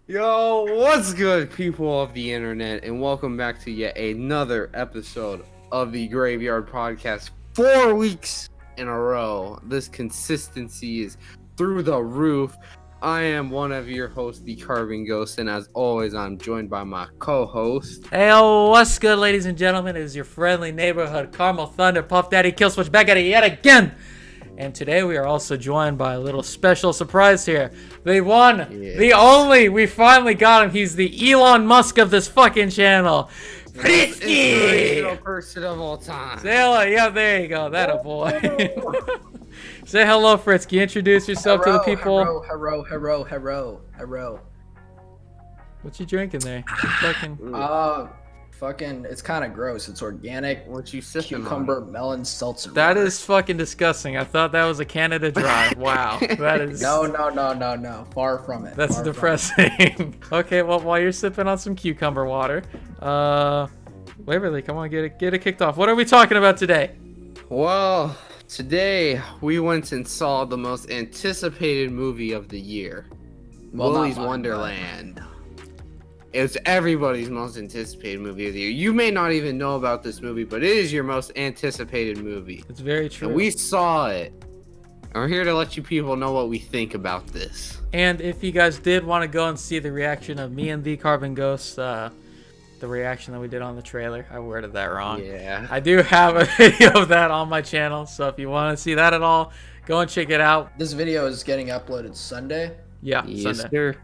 Yo, what's good, people of the internet, and welcome back to yet another episode of the Graveyard Podcast. 4 weeks in a row. This consistency is through the roof. I am one of your hosts, the Carbon Ghost, and as always, I'm joined by my co-host. Hey, what's good, ladies and gentlemen? It is your friendly neighborhood Caramel Thunder Puff Daddy Killswitch back at it yet again. And today we are also joined by a little special surprise here. The one, the only, we finally got him. He's the Elon Musk of this fucking channel. Fritski! Inspirational person of all time. Say hello. Yeah, there you go. That a boy. Say hello, Fritski. Introduce yourself to the people. Hello. What you drinking there? Fucking, it's kind of gross. It's organic. What you sipping Cucumber melon seltzer. That water. is fucking disgusting. I thought that was a Canada Dry. Wow. That is... No. Far from it. That's Far depressing. Okay, well, while you're sipping on some cucumber water, Waverly, come on, get it kicked off. What are we talking about today? Well, today we went and saw the most anticipated movie of the year, Well, Willy's not mine, Wonderland. It's everybody's most anticipated movie of the year. You may not even know about this movie, but it is your most anticipated movie. It's very true. And we saw it. And we're here to let you people know what we think about this. And if you guys did want to go and see the reaction of me and the Carbon Ghost, the reaction that we did on the trailer, I worded that wrong. Yeah. I do have a video of that on my channel, so if you want to see that at all, go and check it out. This video is getting uploaded Sunday. Yeah, Yes, Sunday. sir.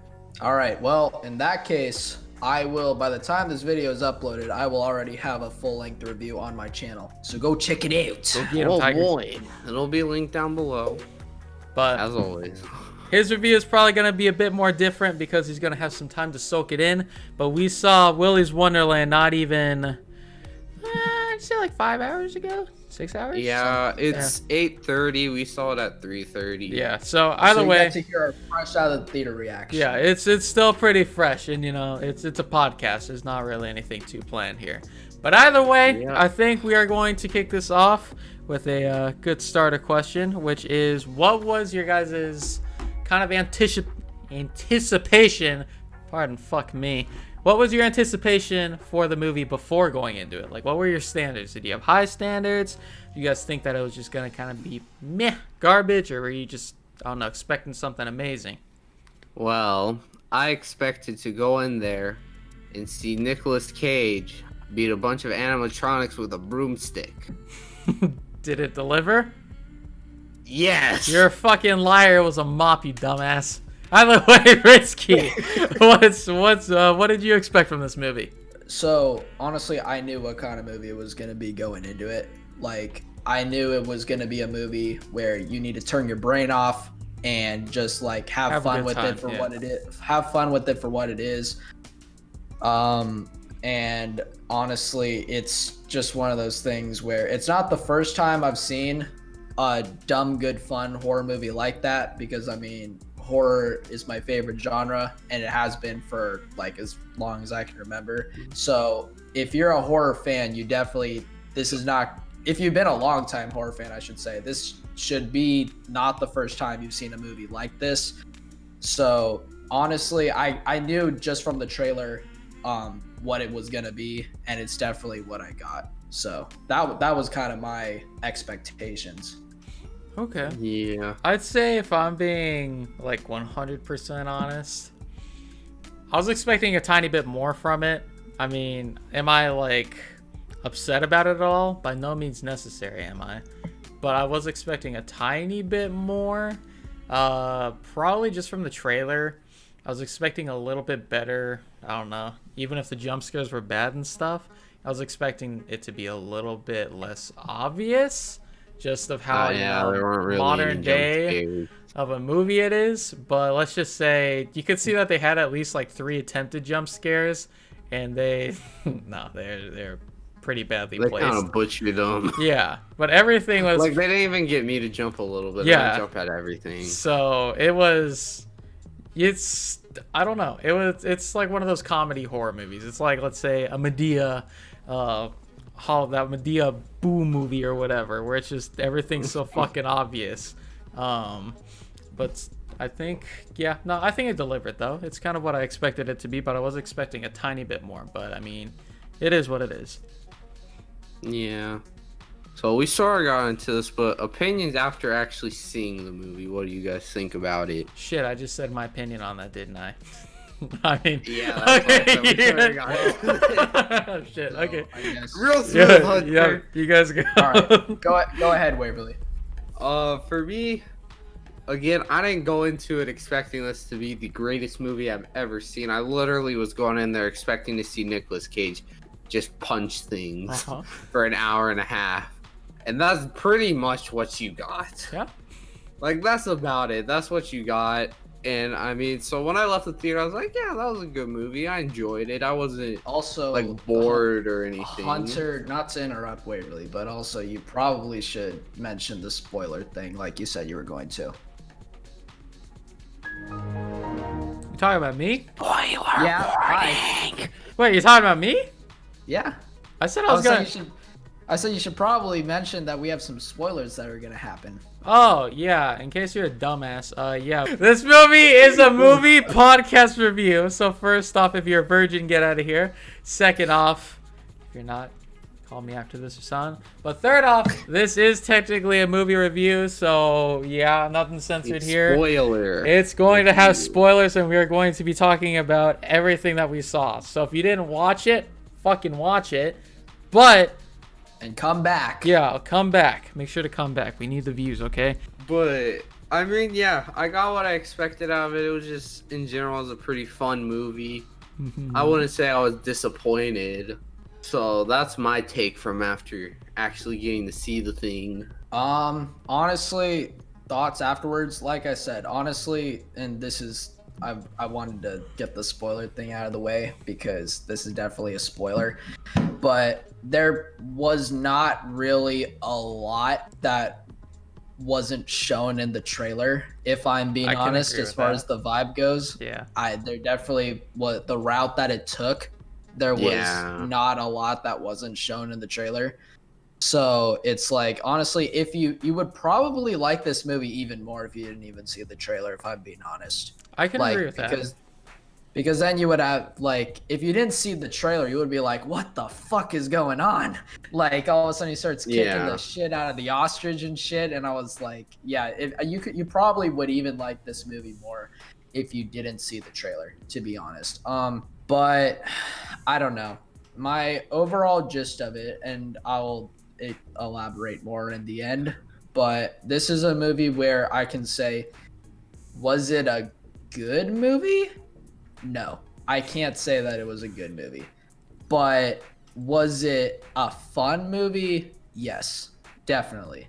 All right. Well, in that case, I will. By the time this video is uploaded, I will already have a full-length review on my channel. So go check it out. Go get 'em, Oh Tiger. boy. It'll be linked down below, But as always. his review is probably going to be a bit more different because he's going to have some time to soak it in. But we saw Willy's Wonderland not even, I'd say like 5 hours ago? 6 hours? Yeah, it's 8:30. We saw it at 3:30. Yeah, so either you way, get to hear our fresh out of the theater reaction. yeah, it's still pretty fresh. And, you know, it's a podcast. There's not really anything too planned here. But either way, Yeah. I think we are going to kick this off with a good starter question, which is, what was your guys' kind of anticipation, pardon, fuck me, what was your anticipation for the movie before going into it? Like, what were your standards? Did you have high standards? Do you guys think that it was just going to kind of be meh, garbage, or were you just, I don't know, expecting something amazing? Well, I expected to go in there and see Nicolas Cage beat a bunch of animatronics with a broomstick. Did it deliver? Yes. You're a fucking liar. It was a mop, you dumbass. Either way, Fritski, what did you expect from this movie? So, honestly, I knew what kind of movie it was going to be going into it. Like, I knew it was going to be a movie where you need to turn your brain off and just, like, have a fun good with time, it for yeah. what it is. Have fun with it for what it is. And honestly, it's just one of those things where it's not the first time I've seen a dumb, good, fun horror movie like that, because, I mean, horror is my favorite genre, and it has been for like as long as I can remember. So if you're a horror fan, you definitely, this is not, if you've been a long time horror fan, I should say, this should be not the first time you've seen a movie like this. So honestly, I knew just from the trailer what it was gonna be, and it's definitely what I got. So that was kind of my expectations. Okay. Yeah. I'd say, if I'm being like 100% honest, I was expecting a tiny bit more from it. I mean, am I like upset about it at all? By no means necessary, am I? But I was expecting a tiny bit more. Probably just from the trailer. I was expecting a little bit better. I don't know. Even if the jump scares were bad and stuff, I was expecting it to be a little bit less obvious. Just of how there weren't really modern any jump day scares. of a movie it is. But let's just say you could see that they had at least like 3 attempted jump scares, and they they're pretty badly They placed. kind of butchered them. Yeah, but everything was Like, they didn't even get me to jump a little bit. Yeah. I jump at everything. so it's I don't know. It's like one of those comedy horror movies. It's like, let's say, a Medea that Medea Boo movie or whatever, where it's just everything's so fucking obvious. But I think, yeah, no, I think it delivered though. It's kind of what I expected it to be, but I was expecting a tiny bit more. But I mean, it is what it is. Yeah. So we sort of got into this, but opinions after actually seeing the movie. What do you guys think about it? Shit, I just said my opinion on that, didn't I? I mean, Yeah, that's okay, what I sort of got into. Shit, So, okay. I guess. Real smooth, Yeah, Hunter. yeah, you guys go. All right, go ahead, Waverly. For me, again, I didn't go into it expecting this to be the greatest movie I've ever seen. I literally was going in there expecting to see Nicolas Cage just punch things for an hour and a half. And that's pretty much what you got. Yeah. Like, that's about it. That's what you got. And I mean, so when I left the theater, I was like, yeah, that was a good movie. I enjoyed it. I wasn't Also, like bored or anything. Hunter, not to interrupt Waverly, but also you probably should mention the spoiler thing, like you said you were going to. You talking about me? Yeah. Hi. Wait, you talking about me? Yeah. I said I was gonna. I said you should probably mention that we have some spoilers that are gonna happen. Oh, yeah, in case you're a dumbass, yeah. This movie is a movie podcast review, so first off, if you're a virgin, get out of here. Second off, if you're not, call me after this or something. But third off, this is technically a movie review, so yeah, nothing censored here. Spoiler. It's going to have spoilers, and we are going to be talking about everything that we saw. So if you didn't watch it, fucking watch it. But... and come back. yeah, I'll come back. Make sure to come back. We need the views, okay? But I mean, yeah, I got what I expected out of it. It was just, in general, it was a pretty fun movie. I wouldn't say I was disappointed. So that's my take from after actually getting to see the thing. Honestly, thoughts afterwards. Like I said, honestly, and this is I wanted to get the spoiler thing out of the way because this is definitely a spoiler. But there was not really a lot that wasn't shown in the trailer, if I'm being honest, as far as the vibe goes. Yeah. There definitely was the route that it took. There was not a lot that wasn't shown in the trailer. So it's like, honestly, if you would probably like this movie even more if you didn't even see the trailer, if I'm being honest. I can agree with that. Because then you would have, like, if you didn't see the trailer, you would be like, what the fuck is going on? Like, all of a sudden he starts kicking the shit out of the ostrich and shit. And I was like, yeah, you probably would even like this movie more if you didn't see the trailer, to be honest. But I don't know. My overall gist of it, and I'll elaborate more in the end, but this is a movie where I can say, was it a good movie? No, I can't say that it was a good movie. But was it a fun movie? Yes, definitely.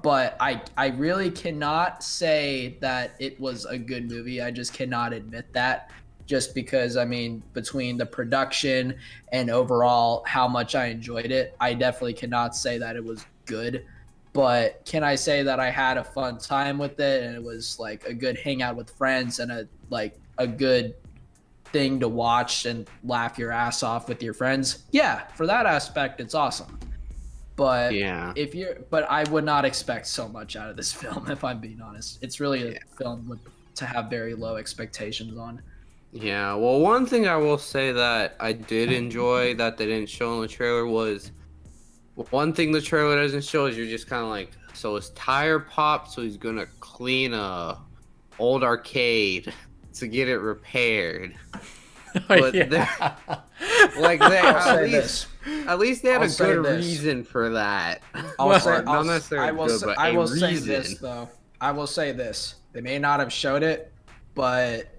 But I really cannot say that it was a good movie. I just cannot admit that, just because, I mean, between the production and overall how much I enjoyed it, I definitely cannot say that it was good. But can I say that I had a fun time with it and it was like a good hangout with friends and a good thing to watch and laugh your ass off with your friends? Yeah, for that aspect, it's awesome. But but I would not expect so much out of this film, if I'm being honest. It's really a film to have very low expectations on. Yeah, well, one thing I will say that I did enjoy that they didn't show in the trailer was, one thing the trailer doesn't show is you're just kind of like, so his tire popped, so he's gonna clean a old arcade to get it repaired. But at least they had a good reason for that. I will say this though. I will say this. They may not have showed it, but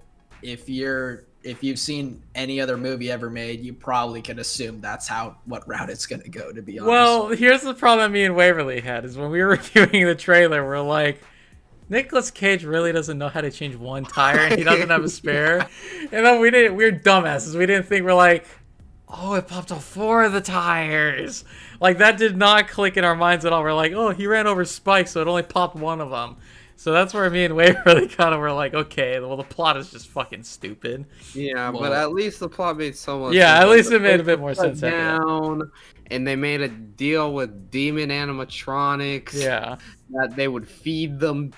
if you've seen any other movie ever made, you probably can assume that's what route it's gonna go, to be honest. Well, here's the problem me and Waverly had, is when we were reviewing the trailer, we're like, Nicolas Cage really doesn't know how to change one tire and he doesn't have a spare. And then we're dumbasses. We didn't think, we're like, oh, it popped off 4 of the tires. Like, that did not click in our minds at all. We're like, oh, he ran over spikes, so it only popped 1 of them. So that's where me and Waverly kind of were like, okay, well, the plot is just fucking stupid. Yeah, but at least the plot made so much sense. At least it made a bit more sense. And they made a deal with demon animatronics. Yeah. That they would feed them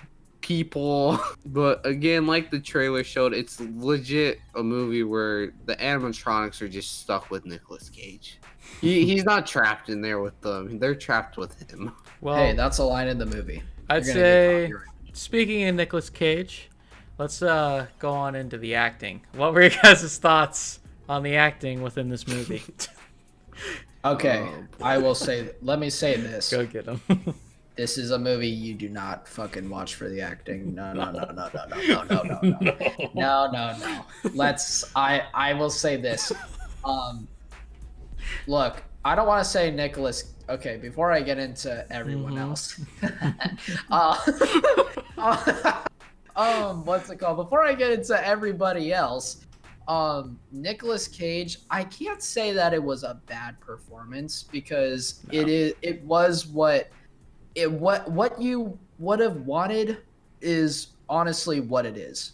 people. But again, like the trailer showed, it's legit a movie where the animatronics are just stuck with Nicolas Cage. He's not trapped in there with them. They're trapped with him. Well, Hey, that's a line in the movie. I'd You're gonna get say, copyrighted. speaking of Nicolas Cage, let's go on into the acting. What were your guys' thoughts on the acting within this movie? Okay, Oh, boy. I will say. Let me say this. Go get him. This is a movie you do not fucking watch for the acting. No. No. I will say this. Look, I don't want to say Nicholas. Okay, before I get into everyone else. What's it called? Before I get into everybody else, Nicolas Cage, I can't say that it was a bad performance because it was what you would have wanted is honestly what it is.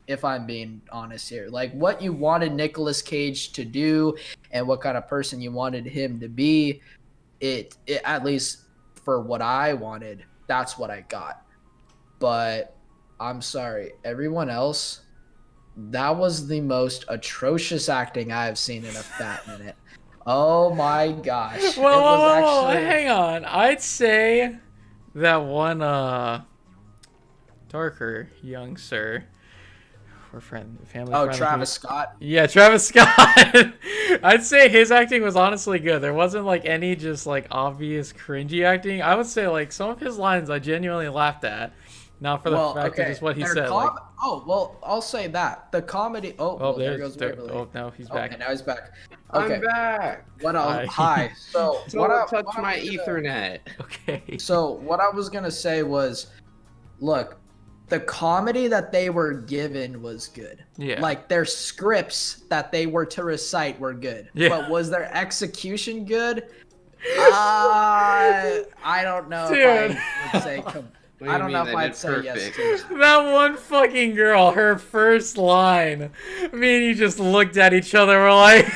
If I'm being honest here, like what you wanted Nicolas Cage to do and what kind of person you wanted him to be, it at least for what I wanted, that's what I got. But I'm sorry, everyone else, that was the most atrocious acting I've seen in a fat minute. Oh my gosh. Whoa, hang on. I'd say that one darker young sir, or family friendly. Travis Scott. Yeah, Travis Scott. I'd say his acting was honestly good. There wasn't like any just like obvious cringy acting. I would say like some of his lines I genuinely laughed at. Not for the fact of just what he said. I'll say that. The comedy. There goes Waverly. Oh, no, he's back. Okay, now he's back. Okay. I'm back. Hi. So, Don't touch my Ethernet. Okay. So, what I was going to say was, look, the comedy that they were given was good. Yeah. Like, their scripts that they were to recite were good. Yeah. But was their execution good? I don't know Dude. if I would say... I don't know if I'd say yes to that. That one fucking girl, her first line. Me and you just looked at each other. We're like,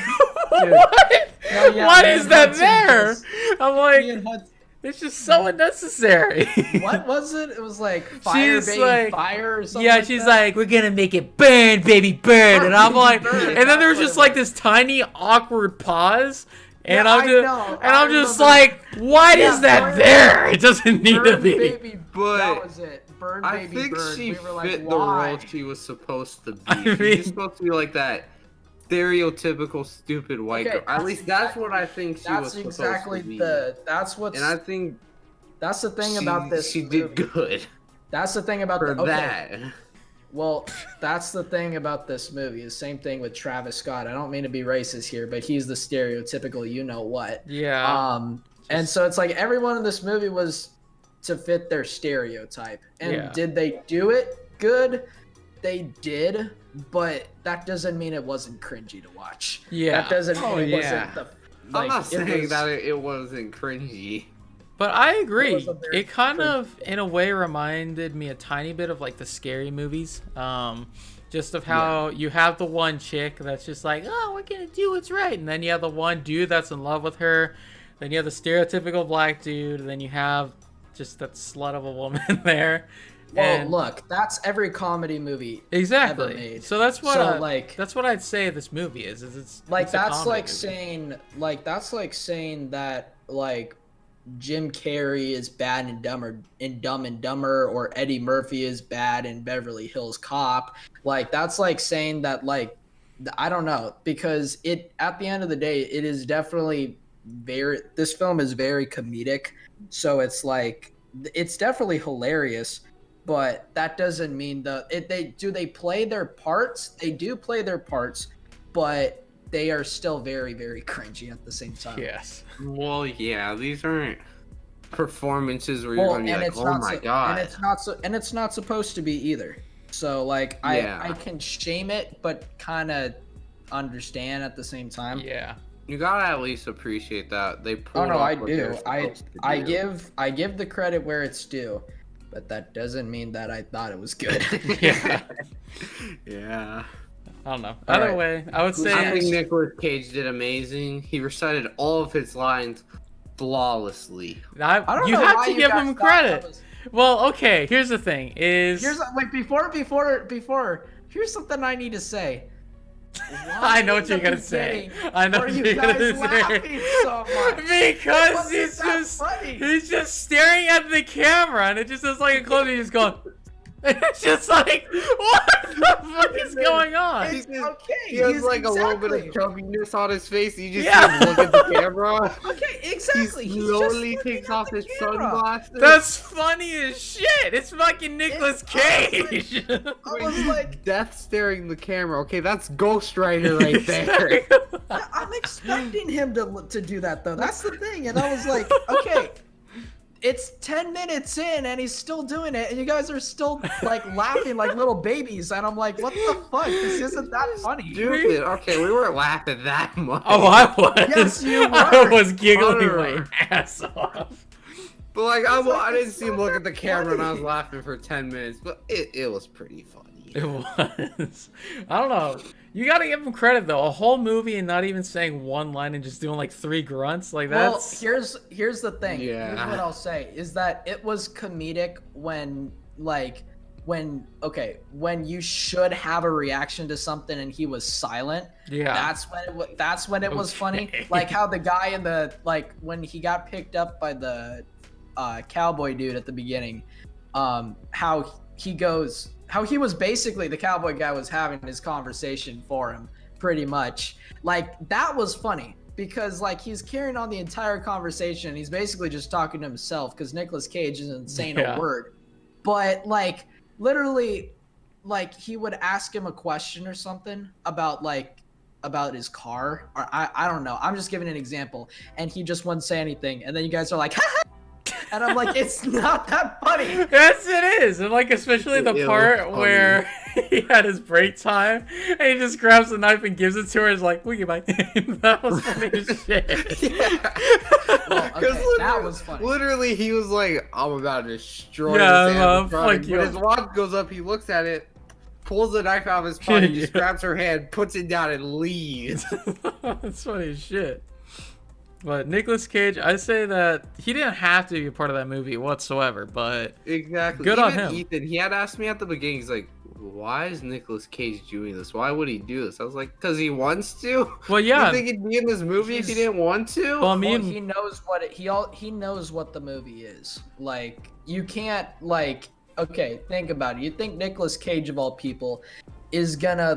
what? No, yeah, what me is and that Hudson there? just- I'm like, it's just so unnecessary. What was it? It was like fire, She's baby, like- fire or something. Yeah, like she's that? like, we're gonna make it burn, baby, burn. And I'm like, Burn, and then there was that's just what it like this tiny awkward pause. And Yeah, I'm I just, know. and I'm I just remember- like, why Yeah, is that burn- there? It doesn't need to Burn, be. baby, But that was it. Burn, I baby, think burn. she We were like, fit the why? role she was supposed to be. I She's mean- just supposed to be like that stereotypical stupid white Okay, girl. At least that's what I think she was That's supposed exactly to be. that's what's. And I think that's the thing about this. she movie. did good That's the thing about for the. Okay. that. Well, that's the thing about this movie. The same thing with Travis Scott. I don't mean to be racist here, but he's the stereotypical you know what. Yeah. And so it's like everyone in this movie was to fit their stereotype. And Yeah. did they do it good? They did, but that doesn't mean it wasn't cringy to watch. Yeah. That doesn't mean Oh, it yeah. wasn't the I'm not it saying was- that it wasn't cringy. But I agree. was a very It kind cringy of, in a way, reminded me a tiny bit of like the scary movies. Just of how you have the one chick that's just like, oh, we're gonna do what's right, and then you have the one dude that's in love with her. Then you have the stereotypical black dude. And then you have just that slut of a woman there. Well, And- look, that's every comedy movie ever exactly. made. So that's what that's what I'd say this movie is it's like it's a that's comedy like movie. saying that like Jim Carrey is bad in Dumb and Dumber, or Eddie Murphy is bad in Beverly Hills Cop. Like that's like saying that like I don't know, because it at the end of the day it is definitely this film is very comedic, so it's like it's definitely hilarious, but that doesn't mean they play their parts. They do play their parts, but they are still very, very cringy at the same time. Yes. Well, yeah, these aren't performances where you're gonna be like, oh my god. And it's not supposed to be either. So like Yeah. I can shame it, but kind of understand at the same time. Yeah. You gotta at least appreciate that they pulled Oh no, off I what do. they're I supposed to I give the credit where it's due, but that doesn't mean that I thought it was good. Yeah. Yeah. I don't know. All Either right. way, I would say I think Nicolas Cage did amazing. He recited all of his lines flawlessly. I don't you know have why to you give guys him thought credit. that was- Well, okay. Here's the thing: Wait, before. Here's something I need to say. I know what you're gonna say. I know Are what you you're guys gonna laughing say. so much? Because Funny. he's just staring at the camera, and it just is like a close. He's just going. It's just like, what the fuck is going on? It's okay. He has like a little bit of chubbiness on his face. You just Yeah. see him look at the camera. Okay, exactly. He He's slowly just takes looking at off the his camera. sunglasses. That's funny as shit. It's fucking Nicolas Cage. I was like, death staring the camera. Okay, that's Ghost Rider right there. I'm expecting him to do that though. That's the thing. And I was like, okay, it's 10 minutes in and he's still doing it, and you guys are still like laughing like little babies. And I'm like, what the fuck? This isn't that funny. Stupid. Okay, we weren't laughing that much. Oh, I was. Yes, you I were. was giggling Butter. my ass off. But like, I didn't see him so look at the camera, and I was funny. laughing for 10 minutes. But it was pretty funny. It was. I don't know. You gotta give him credit though. A whole movie and not even saying one line and just doing like 3 grunts. Like that's. Well, here's the thing. Yeah. Here's what I'll say is that it was comedic when you should have a reaction to something and he was silent. Yeah. That's when it was funny. Like how the guy in the when he got picked up by the cowboy dude at the beginning, how he was basically, the cowboy guy was having his conversation for him pretty much. Like that was funny because like he's carrying on the entire conversation and he's basically just talking to himself because Nicolas Cage isn't saying a word. But like literally, like he would ask him a question or something about his car, or I don't know. I'm just giving an example, and he just wouldn't say anything, and then you guys are like, and I'm like, it's not that funny. Yes, it is. And like, especially the It part was funny. where he had his break time and he just grabs the knife and gives it to her. He's like, "Will you buy?" That was funny as shit. Well, okay, that was funny. Literally, he was like, I'm about to destroy Yeah, this animatronic. fuck you. But his watch goes up, he looks at it, pulls the knife out of his pocket, just grabs her hand, puts it down, and leaves. That's funny as shit. But Nicolas Cage, I say that he didn't have to be a part of that movie whatsoever, but Exactly. Good Even on him. Ethan, he had asked me at the beginning, he's like, why is Nicolas Cage doing this? Why would he do this? I was like, because he wants to. well, yeah. You think he'd be in this movie if he didn't want to? Well, me Well, and he knows he knows what the movie is. Like you can't okay, think about it. You think Nicolas Cage of all people is gonna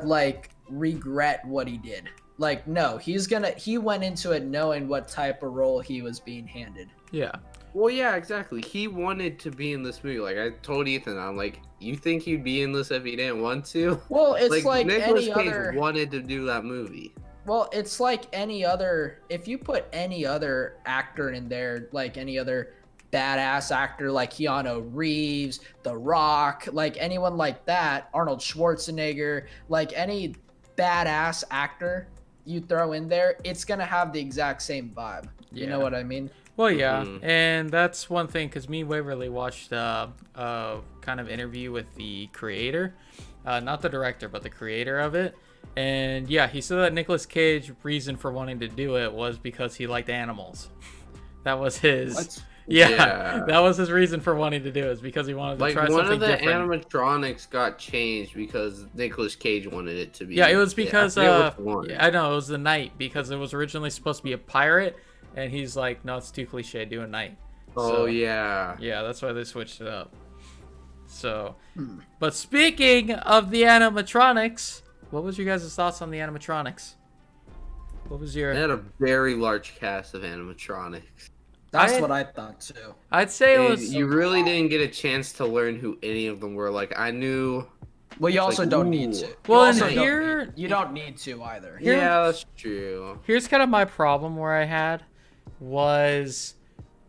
regret what he did? Like no, he went into it knowing what type of role he was being handed. yeah. Well, yeah, exactly. He wanted to be in this movie. Like I told Ethan, I'm like, you think he'd be in this if he didn't want to? Well, it's like Nicolas any Cage other. wanted to do that movie. Well, it's like any other. If you put any other actor in there, like any other badass actor, like Keanu Reeves, The Rock, like anyone like that, Arnold Schwarzenegger, like any badass actor you throw in there, it's gonna have the exact same vibe. You know Yeah. what I mean? Well, yeah, Mhm. and that's one thing because me and Waverly watched a kind of interview with the creator, not the director, but the creator of it. And yeah, he said that Nicolas Cage's reason for wanting to do it was because he liked animals. That was his. What? Yeah, that was his reason for wanting to do it, is because he wanted to Like try one something of the different. animatronics got changed because Nicolas Cage wanted it to be. Yeah, it was because I forget which one. I know it was the knight, because it was originally supposed to be a pirate, and he's like, no, it's too cliche, do a knight. Oh So, yeah. yeah, that's why they switched it up. So, but speaking of the animatronics, what was your guys' thoughts on the animatronics? What was your? They had a very large cast of animatronics. That's what I thought too. I'd say it And was. you really didn't get a chance to learn who any of them were. Like I knew. Well, you also like, don't need ooh. to. You Well, also and don't here- need- you don't need to either. Here- Yeah, that's true. Here's kind of my problem where I had was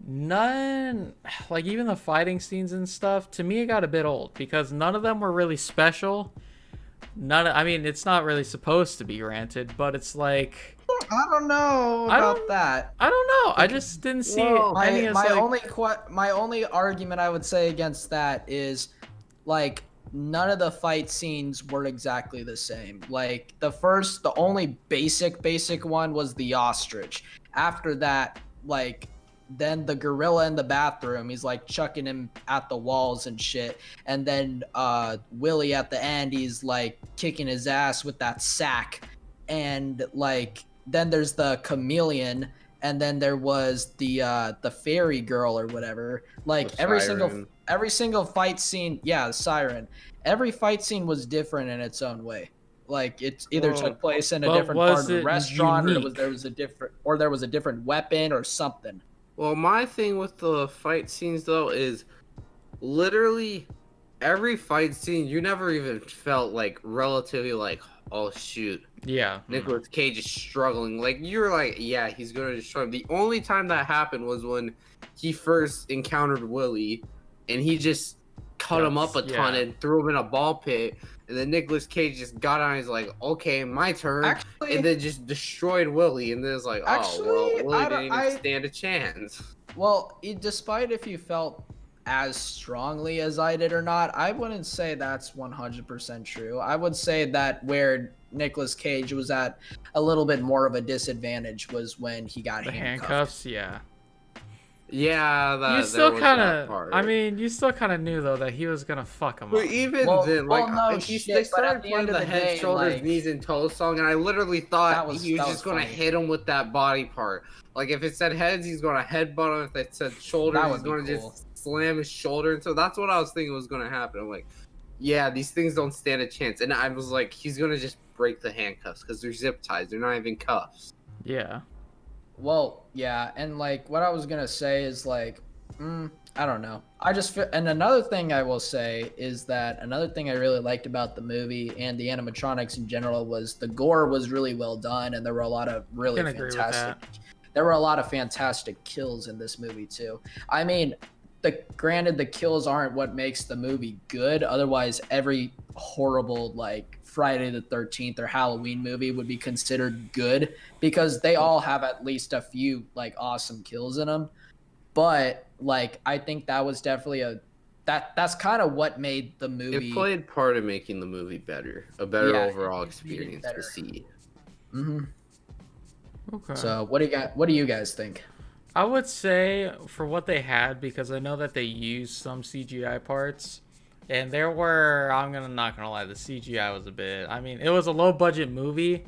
none, like even the fighting scenes and stuff, to me it got a bit old because none of them were really special. I mean, it's not really supposed to be, granted, but it's like, I don't know I about don't- that. I don't know. I just didn't see Well, any as like, My only argument I would say against that is like none of the fight scenes were exactly the same. Like the only basic one was the ostrich. After that, like then the gorilla in the bathroom, he's like chucking him at the walls and shit. And then Willy at the end, he's like kicking his ass with that sack. And like then there's the chameleon, and then there was the fairy girl or whatever. Like The every siren. single fight scene, yeah, the siren. Every fight scene was different in its own way. Like it either Well, took place in a but different part was of the it restaurant, or unique? there was a different weapon or something. Well, my thing with the fight scenes though is literally every fight scene you never even felt like relatively like, oh shoot, Yeah. Nicolas Cage is struggling. Like you're like, yeah, he's gonna destroy him. The only time that happened was when he first encountered Willy, and he just cut him up a ton Yeah. and threw him in a ball pit. And then Nicolas Cage just got on. He's like, okay, my turn, Actually, and then just destroyed Willy. And then it's like, oh Actually, well, Willy I didn't don't- even I- stand a chance. well, despite if you felt as strongly as I did or not, I wouldn't say that's 100% true. I would say that where Nicolas Cage was at a little bit more of a disadvantage was when he got The handcuffed. handcuffs, yeah. Yeah, that You there still was kind that of, part. I mean, you still kind of knew though that he was gonna fuck him But up. even Well- then, well, like, no they shit, but started at the playing end of the the head, day, shoulders, like- knees, and toes song, and I literally thought That was he was just gonna funny. hit him with that body part. Like, if it said heads, he's gonna headbutt him. If it said shoulders, That he's would be gonna cool. just slam his shoulder. And so that's what I was thinking was gonna happen. I'm like, yeah, these things don't stand a chance. And I was like, he's gonna just break the handcuffs because they're zip ties. They're not even cuffs. Yeah. Well, yeah, and like what I was gonna say is like, I don't know. I just feel, and another thing I will say is that another thing I really liked about the movie and the animatronics in general was the gore was really well done, and there were a lot of really Can agree with fantastic. that. There were a lot of fantastic kills in this movie too. I mean, granted the kills aren't what makes the movie good. Otherwise, every horrible like Friday the 13th or Halloween movie would be considered good because they all have at least a few like awesome kills in them. But like I think that was definitely that's kind of what made the movie. It played part of making the movie better, a better Yeah, overall it made it experience better. to see. hmm Okay. So what do you guys think? I would say for what they had, because I know that they used some CGI parts, and there were, not gonna lie, the CGI was a bit, I mean, it was a low budget movie.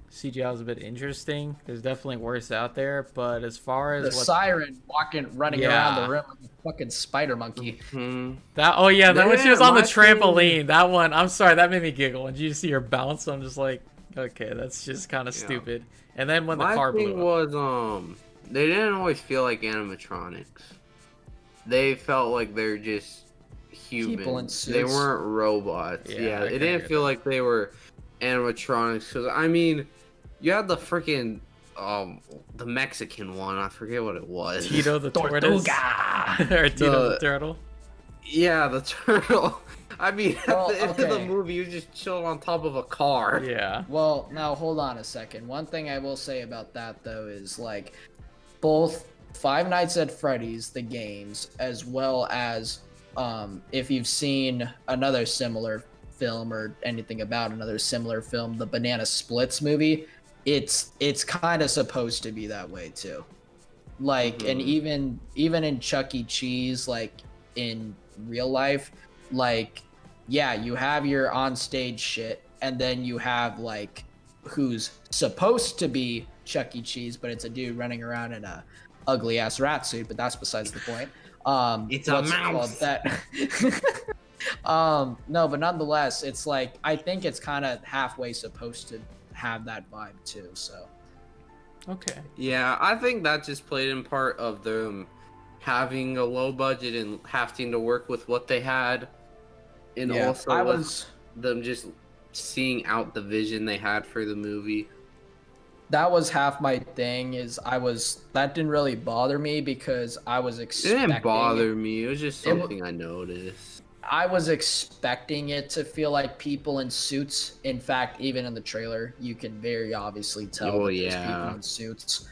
CGI was a bit interesting. There's definitely worse out there, but as far as The what siren running around Yeah. the room like a fucking spider monkey. that, oh yeah, that when she was on the my thing- trampoline, that one, I'm sorry, that made me giggle. And you see her bounce, I'm just like, okay, that's just kind of Yeah. stupid. And then when the My car thing blew up. was they didn't always feel like animatronics. They felt like they're just human. People in They suits. weren't robots. Yeah, Yeah, I it can didn't agree feel with like they were animatronics. Cause I mean, you had the freaking the Mexican one. I forget what it was. Tito the tortoise. Tortuga. Or Tito the The- turtle. Yeah, the turtle. I mean, Well, at the end of the okay. movie, you just chilled on top of a car. Yeah. Well, now hold on a second. One thing I will say about that though is like both Five Nights at Freddy's, the games, as well as if you've seen another similar film or anything about another similar film, the Banana Splits movie, it's kind of supposed to be that way too. Like, and even in Chuck E. Cheese, like in real life, like yeah, you have your on-stage shit, and then you have like who's supposed to be Chuck E. Cheese, but it's a dude running around in a ugly ass rat suit. But that's besides the point. It's a what's it called? mouse. No, but nonetheless, it's like I think it's kind of halfway supposed to have that vibe too. So Okay. Yeah, I think that just played in part of them having a low budget and having to work with what they had, and yeah, also I with was. them just seeing out the vision they had for the movie. That was half my thing. That didn't really bother me because I was It expecting. didn't bother me. It was just It wa- something I noticed. I was expecting it to feel like people in suits. In fact, even in the trailer, you can very obviously tell Oh, that there's yeah. people in suits.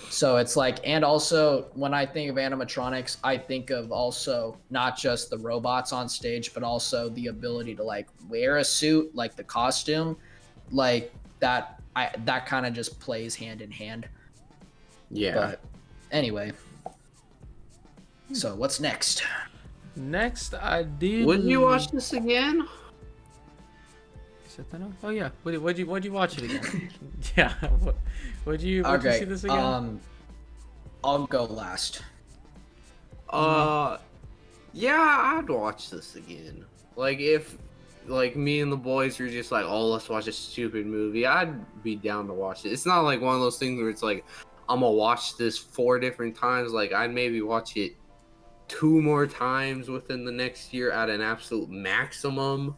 So it's like, and also when I think of animatronics, I think of also not just the robots on stage, but also the ability to like wear a suit, like the costume, like that. That kind of just plays hand in hand. Yeah. But anyway, So what's next? Next, I did. Wouldn't you watch this again? Oh yeah. Would you watch it again? Yeah. Would you see this again? I'll go last. Yeah, I'd watch this again. Like if me and the boys were just like, oh, let's watch a stupid movie, I'd be down to watch it. It's not like one of those things where it's like I'm gonna watch this 4 different times. Like I'd maybe watch it 2 more times within the next year at an absolute maximum.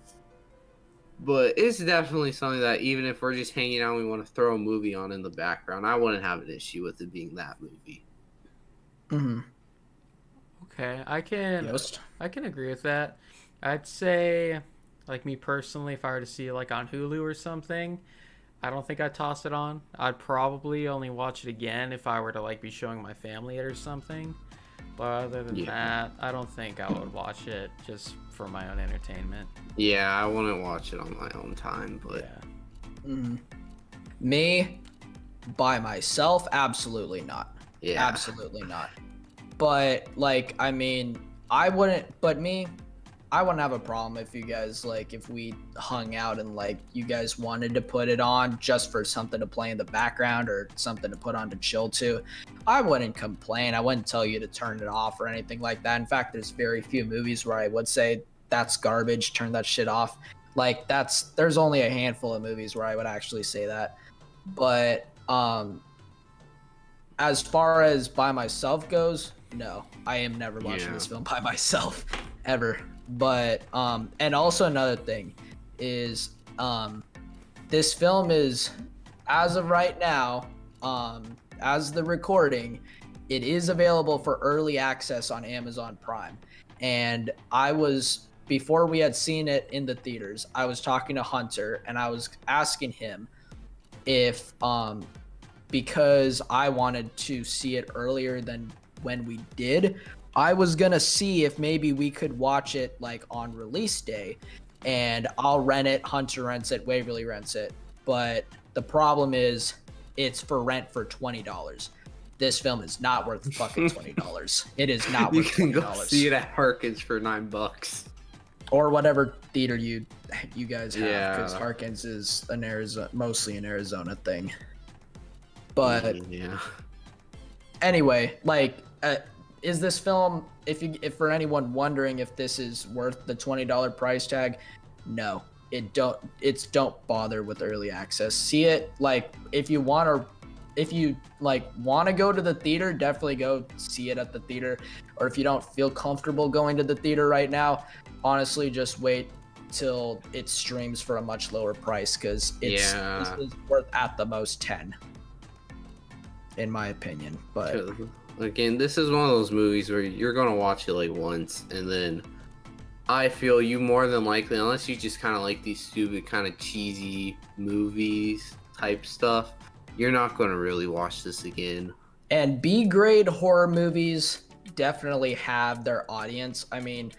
But it's definitely something that even if we're just hanging out, we want to throw a movie on in the background, I wouldn't have an issue with it being that movie. Mm-hmm. Okay, I can agree with that. I'd say, like me personally, if I were to see it like on Hulu or something, I don't think I'd toss it on. I'd probably only watch it again if I were to like be showing my family it or something. But other than that, I don't think I would watch it just for my own entertainment. Yeah, I wouldn't watch it on my own time, but Me, by myself, absolutely not. Yeah. Absolutely not. But like, I mean, I wouldn't have a problem if you guys like if we hung out and like you guys wanted to put it on just for something to play in the background or something to put on to chill to. I wouldn't complain. I wouldn't tell you to turn it off or anything like that. In fact, there's very few movies where I would say that's garbage, turn that shit off. Like there's only a handful of movies where I would actually say that. But as far as by myself goes, no, I am never watching this film by myself ever. But and also another thing is this film is, as of right now, as the recording, it is available for early access on Amazon Prime. And before we had seen it in the theaters, I was talking to Hunter and I was asking him if because I wanted to see it earlier than when we did, I was gonna see if maybe we could watch it like on release day, and I'll rent it, Hunter rents it, Waverly rents it. But the problem is it's for rent for $20. This film is not worth fucking $20. It is not worth $20. You can go see it at Harkins for $9. Or whatever theater you guys have, because Yeah. Harkins is mostly an Arizona thing. But anyway, like, is this film? If for anyone wondering if this is worth the $20 price tag, no, don't bother with early access. See it like if you want to go to the theater, definitely go see it at the theater. Or if you don't feel comfortable going to the theater right now, honestly, just wait till it streams for a much lower price, because this is worth at the most 10, in my opinion. But again, this is one of those movies where you're gonna watch it like once, and then I feel you more than likely, unless you just kind of like these stupid kind of cheesy movies type stuff, you're not gonna really watch this again. And B-grade horror movies definitely have their audience. I mean,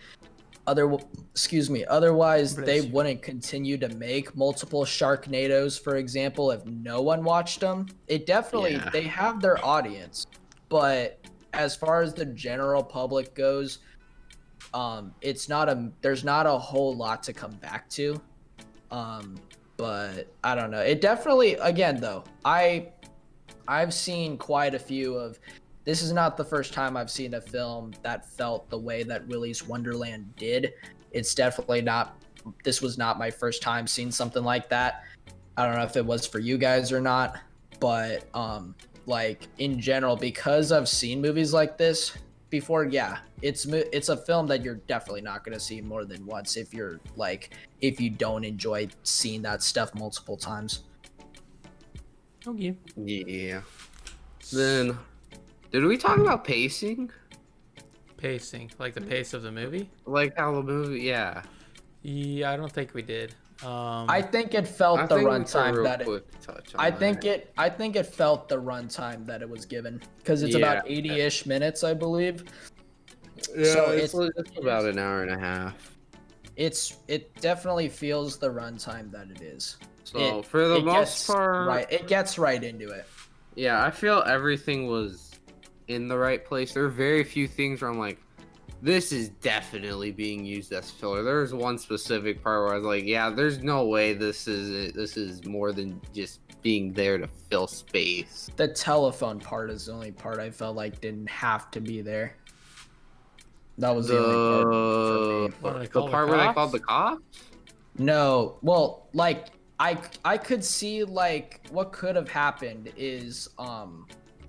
otherwise they wouldn't continue to make multiple Sharknadoes, for example, if no one watched them. It definitely, they have their audience. But as far as the general public goes, there's not a whole lot to come back to. But I don't know. It definitely, again though, I've seen quite a few of. This is not the first time I've seen a film that felt the way that Willy's Wonderland did. It's definitely not. This was not my first time seeing something like that. I don't know if it was for you guys or not, but like in general, because I've seen movies like this before, it's a film that you're definitely not going to see more than once if you don't enjoy seeing that stuff multiple times. Okay. Yeah. Then, did we talk about pacing? Pacing, like the pace of the movie? Like how the movie, yeah. Yeah, I don't think we did. I think it felt the runtime that I think it felt the runtime that it was given, because it's about 80-ish minutes, I believe. Yeah, so it's about an hour and a half. It definitely feels the runtime that it is. So for the most part, it gets right into it. Yeah, I feel everything was in the right place. There are very few things where I'm like, this is definitely being used as filler. There's one specific part where I was like, yeah, there's no way this is more than just being there to fill space. The telephone part is the only part I felt like didn't have to be there. That was the only part for me. The part where they called the cops? No, well, like I could see like what could have happened is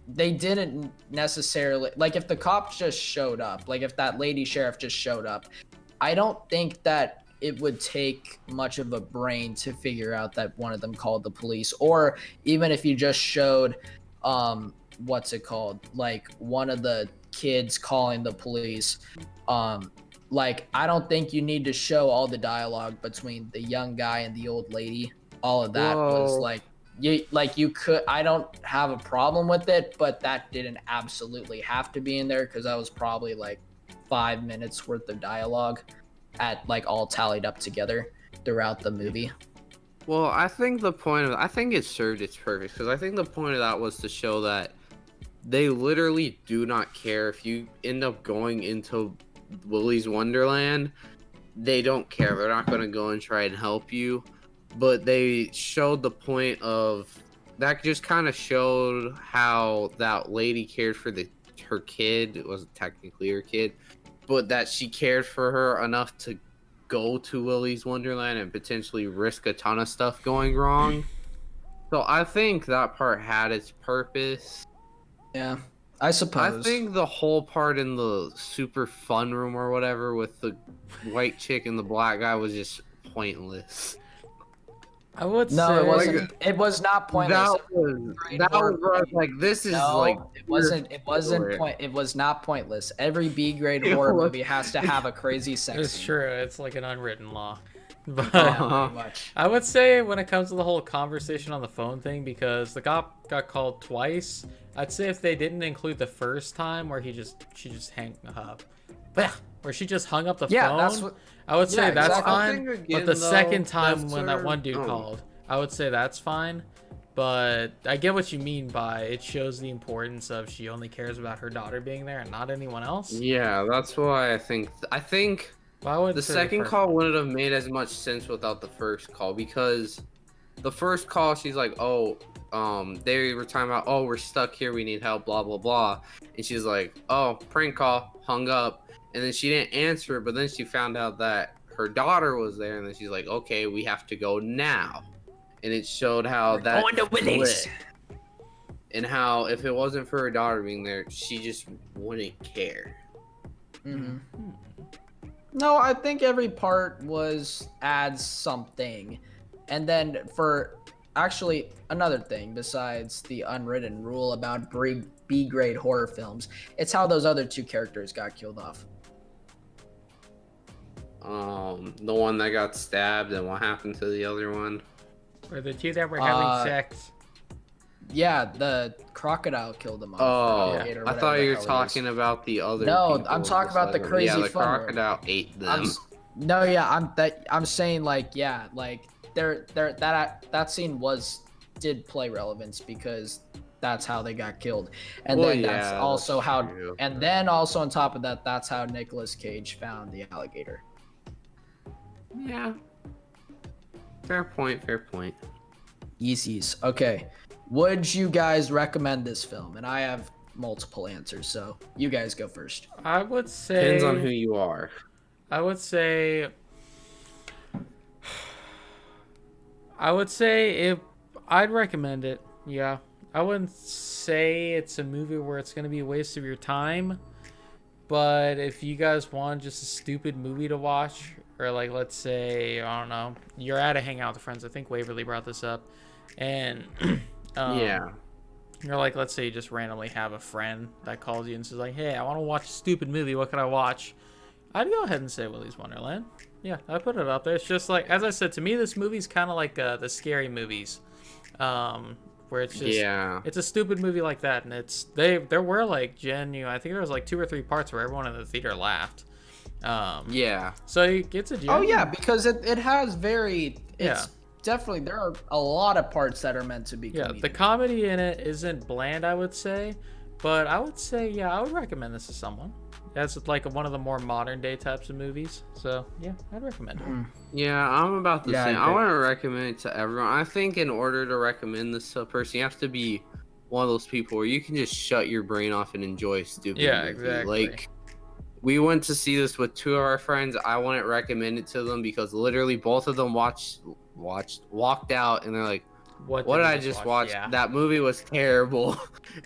they didn't necessarily, like, if the cops just showed up, like if that lady sheriff just showed up, I don't think that it would take much of a brain to figure out that one of them called the police. Or even if you just showed what's it called, like one of the kids calling the police, like I don't think you need to show all the dialogue between the young guy and the old lady. All of that was like you could, I don't have a problem with it, but that didn't absolutely have to be in there, because that was probably like 5 minutes worth of dialogue at like all tallied up together throughout the movie. Well, I think it served its purpose, because I think the point of that was to show that they literally do not care if you end up going into Willy's Wonderland. They don't care. They're not going to go and try and help you. But they showed the point of that, just kind of showed how that lady cared for her kid. It wasn't technically her kid, but that she cared for her enough to go to Willy's Wonderland and potentially risk a ton of stuff going wrong. So I think that part had its purpose. Yeah, I suppose. I think the whole part in the super fun room or whatever with the white chick and the black guy was just pointless. I would say no, it wasn't. It was not pointless. That was where I was like, this is like. It wasn't. It wasn't point. It was not pointless. Every B grade horror movie has to have a crazy sex It's scene. true. It's like an unwritten law. But Yeah, pretty much. I would say when it comes to the whole conversation on the phone thing, because the cop got called twice, I'd say if they didn't include the first time where she just hung up, where she just hung up the phone, that's what. I would say that's exactly. fine. Again, But the second time that's when that one dude called, I would say that's fine. But I get what you mean by it shows the importance of she only cares about her daughter being there and not anyone else. Yeah, that's why I think Well, the second call wouldn't have made as much sense without the first call, because the first call she's like, oh, they were talking about, oh, we're stuck here, we need help, blah blah blah, and she's like, oh, prank call, hung up, and then she didn't answer, but then she found out that her daughter was there, and then she's like, okay, we have to go now. And it showed how that going to Willy's. and how if it wasn't for her daughter being there, she just wouldn't care. Mm-hmm. No, I think every part adds something. And then for actually another thing besides the unwritten rule about B grade horror films, it's how those other two characters got killed off. The one that got stabbed, and what happened to the other one? Or the two that were having sex. Yeah, the crocodile killed them off. Oh, I thought you were talking about the other. No, I'm talking about the crazy. Yeah, the fun crocodile ate them. I'm saying like, yeah, like that scene did play relevance because that's how they got killed, and then that's also how, true. And then also on top of that, that's how Nicolas Cage found the alligator. Yeah. Fair point. Yeezy's. Okay. Would you guys recommend this film? And I have multiple answers, so you guys go first. I would say depends on who you are. I would say I'd recommend it. Yeah. I wouldn't say it's a movie where it's going to be a waste of your time, but if you guys want just a stupid movie to watch, or like, let's say, I don't know, you're at a hangout with friends. I think Waverly brought this up, and yeah, you're like, let's say you just randomly have a friend that calls you and says like, hey, I want to watch a stupid movie. What can I watch? I'd go ahead and say Willy's Wonderland. Yeah, I put it up there. It's just like, as I said, to me, this movie's kind of like the scary movies, where it's just, it's a stupid movie like that, and there were like genuine. I think there was like 2 or 3 parts where everyone in the theater laughed. So it gets a genuine. Oh yeah, because it has definitely, there are a lot of parts that are meant to be comedic. The comedy in it isn't bland, I would say, but I would say, I would recommend this to someone. That's like one of the more modern day types of movies. So yeah, I'd recommend it. Yeah, I'm about the Yeah, same. I I agree. want to recommend it to everyone. I think in order to recommend this to a person, you have to be one of those people where you can just shut your brain off and enjoy a stupid Yeah, movie. exactly. Like, we went to see this with two of our friends. I wouldn't recommend it to them because literally both of them walked out, and they're like, What "What did did we I just just watch? watch? Yeah. That movie was terrible."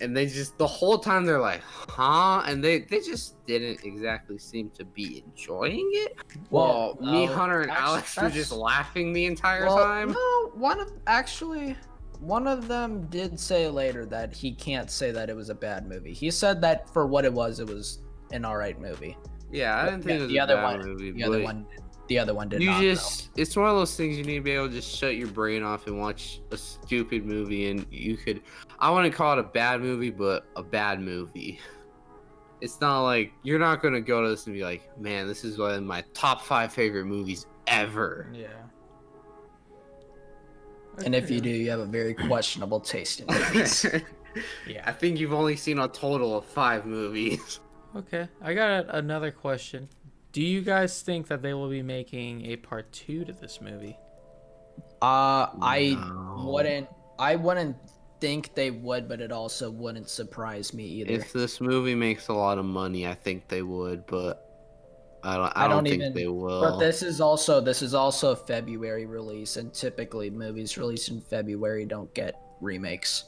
And they just the whole time they're like, "Huh?" And they just didn't exactly seem to be enjoying it. Well, me, no, Hunter, and actually, Alex were just laughing the entire well, time. no, one of them did say later that he can't say that it was a bad movie. He said that for what it was an alright movie. Yeah, I But didn't think it was the a other bad one, movie, the other but one, the other one did you not. just it's one of those things you need to be able to just shut your brain off and watch a stupid movie, and you could I wouldn't call it a bad movie, but a bad movie. It's not like you're not gonna go to this and be like, man, this is one of my top 5 favorite movies ever. Yeah. And if you Okay. do, you have a very questionable taste in movies. Yeah. I think you've only seen a total of 5 movies. Okay, I got another question. Do you guys think that they will be making a part 2 to this movie? I wouldn't think they would, but it also wouldn't surprise me either. If this movie makes a lot of money, I think they would, but I I don't don't think even. they will. But this is also a February release, and typically movies released in February don't get remakes.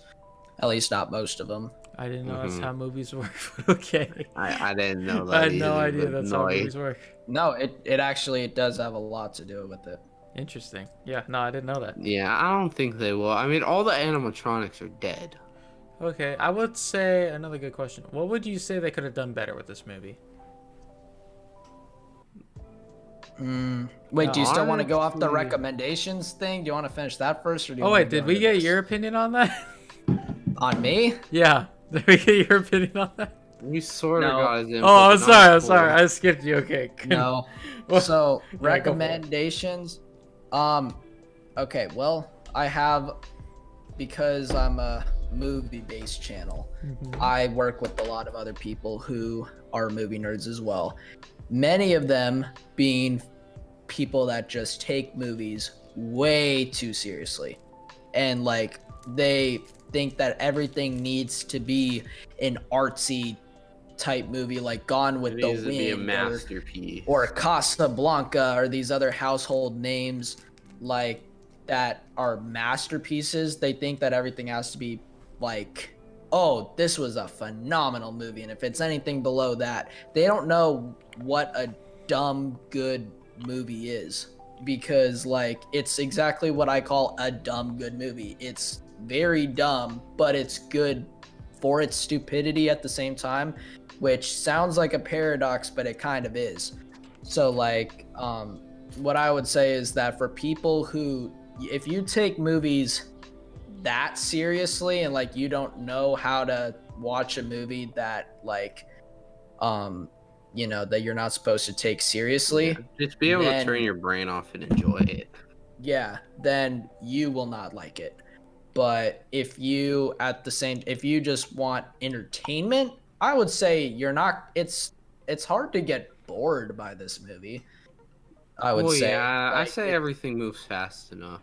At least not most of them. I didn't know that's Mhm. how movies work, but okay. I didn't know I that had no either, idea but that's no, how movies work. No, it actually does have a lot to do with it. Interesting. Yeah, no, I didn't know that. yeah, I don't think they will. I mean, all the animatronics are dead. Okay, I would say another good question. What would you say they could have done better with this movie? Wait, do you still want to go off the Honestly- recommendations thing? Do you want to finish that first, or do you Oh want wait, did we get your opinion on that? on me? Yeah, did we get your opinion on that? You sort of No. got his info. Oh, but I'm not sorry. I'm full. sorry. I skipped you. Okay. No. Well, So yeah, go for it. recommendations. Okay. Well, I have, because I'm a movie-based channel. I work with a lot of other people who are movie nerds as well. Many of them being people that just take movies way too seriously, and like they think that everything needs to be an artsy type movie, like Gone with It the needs to be a Wind masterpiece. or Casablanca or these other household names like that are masterpieces. They think that everything has to be like, oh, this was a phenomenal movie, and if it's anything below that, they don't know what a dumb good movie is, because like it's exactly what I call a dumb good movie. It's very dumb, but it's good for its stupidity at the same time, which sounds like a paradox, but it kind of is. So like what I would say is that for people who, if you take movies that seriously and like you don't know how to watch a movie that like you know, that you're not supposed to take seriously, Yeah, just be able to then- turn your brain off and enjoy it. yeah, then you will not like it. But if you just want entertainment, I would say you're not. It's hard to get bored by this movie. I would say. Yeah, I Like, say everything moves fast enough.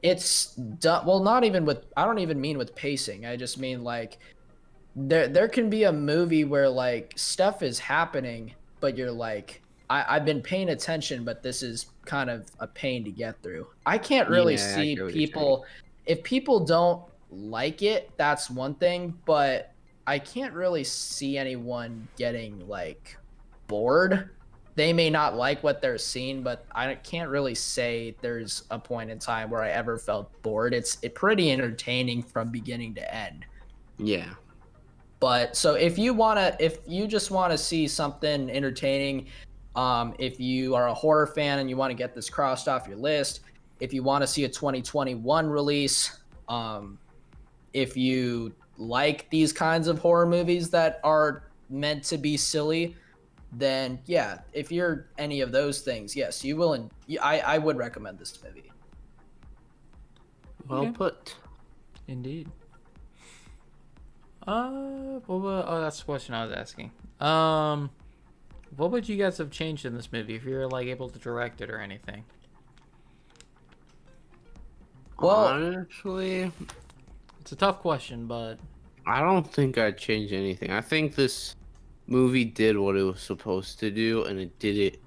it's done. Well, not even with. I don't even mean with pacing. I just mean like there can be a movie where like stuff is happening, but you're like, I've been paying attention, but this is kind of a pain to get through. I can't really Yeah, I see get what you're people, if people don't like it, that's one thing, but I can't really see anyone getting like bored. They may not like what they're seeing, but I can't really say there's a point in time where I ever felt bored. It's pretty entertaining from beginning to end. Yeah. But so if you just want to see something entertaining, if you are a horror fan and you want to get this crossed off your list, if you want to see a 2021 release, if you like these kinds of horror movies that are meant to be silly, then yeah, if you're any of those things, yes, you will. And I would recommend this movie. Well Okay. put. Indeed. Oh, that's the question I was asking. What would you guys have changed in this movie if you were like able to direct it or anything? Well, honestly, It's a tough question, but I don't think I'd change anything. I think this movie did what it was supposed to do, and it did it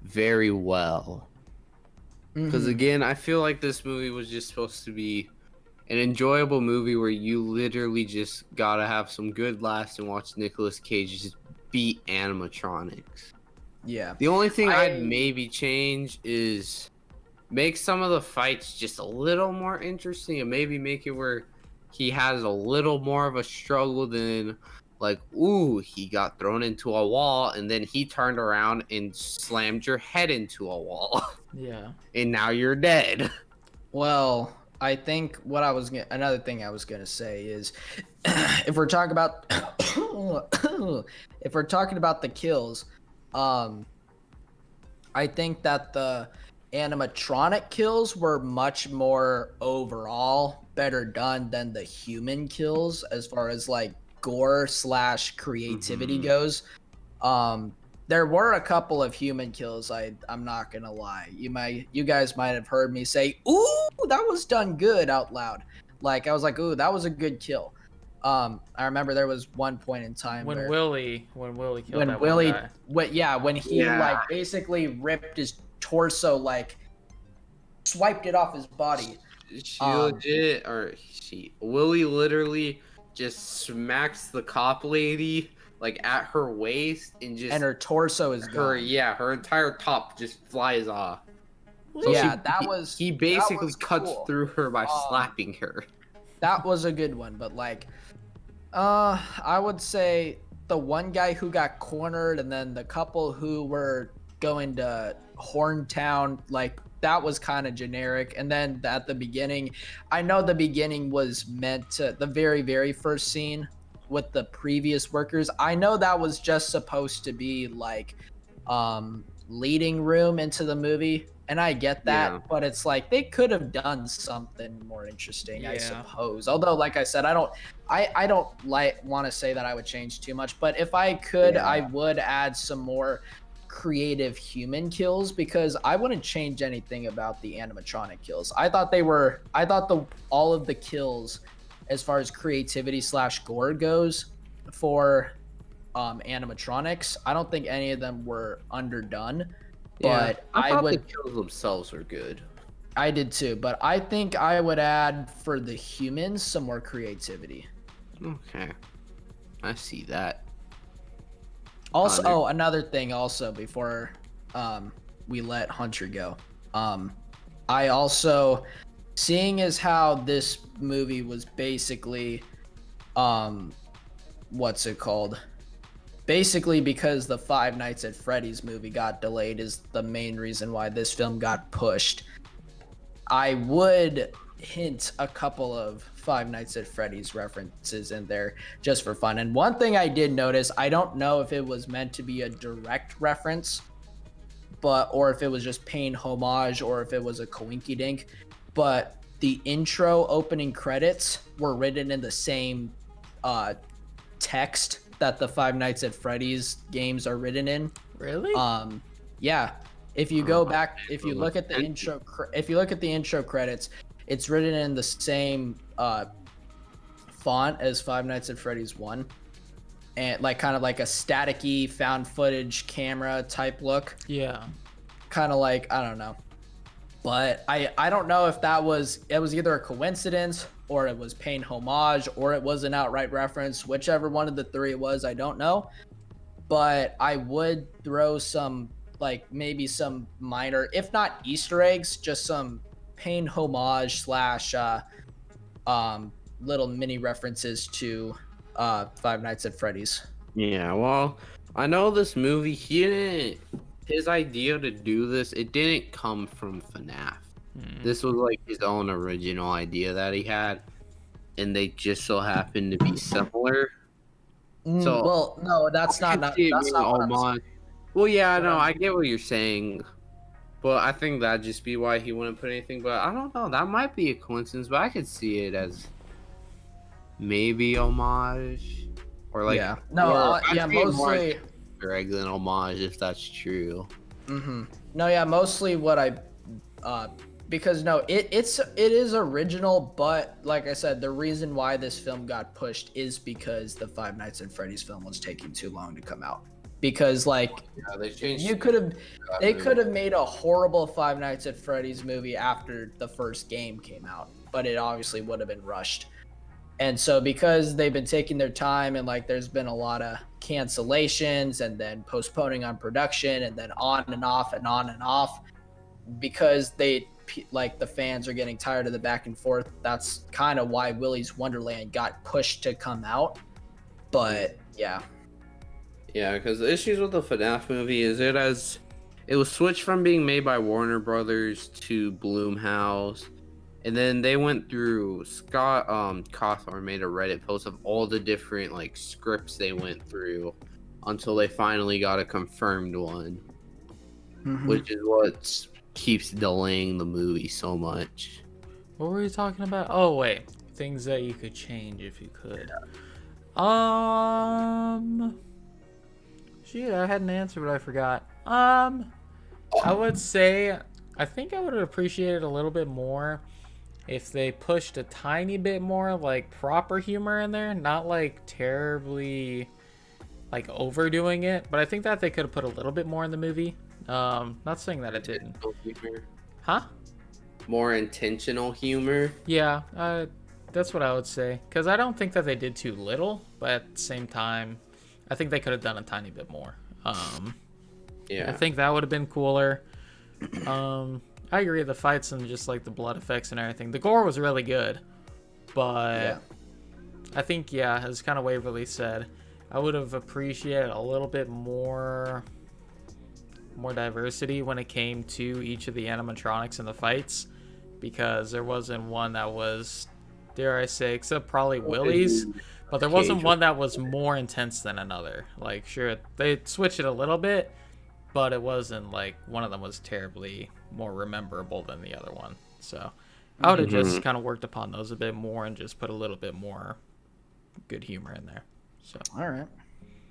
very well. Because mhm. again, I feel like this movie was just supposed to be an enjoyable movie where you literally just gotta have some good laughs and watch Nicolas Cage just beat animatronics. Yeah. The only thing I'd I maybe change is make some of the fights just a little more interesting and maybe make it where he has a little more of a struggle than like, ooh, he got thrown into a wall and then he turned around and slammed your head into a wall yeah. and now you're dead. Well, I think another thing I was gonna say is, if we're talking about if we're talking about the kills, um, I think that the animatronic kills were much more overall better done than the human kills as far as like gore slash creativity Mhm. goes. Um, there were a couple of human kills. I'm not gonna lie. You guys might have heard me say, "Ooh, that was done good" out loud. Like I was like, "Ooh, that was a good kill." I remember there was one point in time When where Willy killed when that one Willy, guy. when he Yeah. like basically ripped his torso, like swiped it off his body. Willie literally just smacks the cop lady like at her waist and just And her torso is gone. her entire top just flies off. So Yeah, he that basically was cuts cool. through her by Um, slapping her. That was a good one, but like, I would say the one guy who got cornered, and then the couple who were going to Horntown, like that was kind of generic. And then at the beginning, I know the beginning was meant to the very, very first scene with the previous workers. I know that was just supposed to be like, leading room into the movie. And I get that, Yeah. but it's like they could have done something more interesting, I Yeah. suppose. Although, like I said, I don't like want to say that I would change too much, but if I could, Yeah. I would add some more creative human kills because I wouldn't change anything about the animatronic kills. I thought all of the kills, as far as creativity slash gore goes, for animatronics, I don't think any of them were underdone. But I I thought the would kills themselves were good. I did too, but I think I would add for the humans some more creativity. Okay. I see that. Also, Hunter. another thing also before we let Hunter go. I also, seeing as how this movie was basically what's it called? Basically because the Five Nights at Freddy's movie got delayed is the main reason why this film got pushed. I would hint a couple of Five Nights at Freddy's references in there just for fun. And one thing I did notice, I don't know if it was meant to be a direct reference, or if it was just paying homage, or if it was a coinky dink, but the intro opening credits were written in the same text that the Five Nights at Freddy's games are written in. Really? Yeah. If you go back, if you look at the intro credits, it's written in the same font as Five Nights at Freddy's 1, and like kind of like a staticky found footage camera type look. Yeah. Kind of like, I don't know, but I don't know if it was either a coincidence or it was paying homage or it was an outright reference. Whichever one of the three it was, I don't know. But I would throw some, like maybe some minor, if not Easter eggs, just some paying homage slash little mini references to Five Nights at Freddy's. Yeah, well, I know this movie, his idea to do this, it didn't come from FNAF. This was like his own original idea that he had, and they just so happened to be similar. So Well, no, that's I not could see it that's being not what I'm saying. homage. Well, yeah, I What know, I'm- I get what you're saying, but I think that'd just be why he wouldn't put anything. But I don't know, that might be a coincidence, but I could see it as maybe homage or like Yeah. No, or I yeah, see it more as mostly. Easter eggs and homage if that's true. No, yeah, mostly what I, because no, it is original, but like I said, the reason why this film got pushed is because the Five Nights at Freddy's film was taking too long to come out. Because like They changed. they could have made a horrible Five Nights at Freddy's movie after the first game came out, but it obviously would have been rushed. And so because they've been taking their time and like there's been a lot of cancellations and then postponing on production and then on and off and on and off, because they like the fans are getting tired of the back and forth, that's kind of why Willy's Wonderland got pushed to come out. But yeah. Yeah, because the issues with the FNAF movie is it was switched from being made by Warner Brothers to Blumhouse, and then they went through Scott Cawthorne made a Reddit post of all the different like scripts they went through until they finally got a confirmed one, which is what keeps delaying the movie so much. What were you talking about? Oh wait, things that you could change if you could. Shoot, I had an answer, but I forgot. I would say, I think I would have appreciated a little bit more if they pushed a tiny bit more, like, proper humor in there. Not, like, terribly, like, overdoing it. But I think that they could have put a little bit more in the movie. Not saying that it didn't. Huh? More intentional humor? Yeah, that's what I would say. Because I don't think that they did too little, but at the same time, I think they could have done a tiny bit more. Yeah. I think that would have been cooler. I agree, the fights and just like the blood effects and everything. The gore was really good. But yeah. I think, yeah, as kind of Waverly said, I would have appreciated a little bit more diversity when it came to each of the animatronics in the fights. Because there wasn't one that was, dare I say, except probably Willy's. But there wasn't one that was more intense than another. Like, sure, they switched it a little bit, but it wasn't like one of them was terribly more rememberable than the other one. So I would have just kind of worked upon those a bit more and just put a little bit more good humor in there. So all right.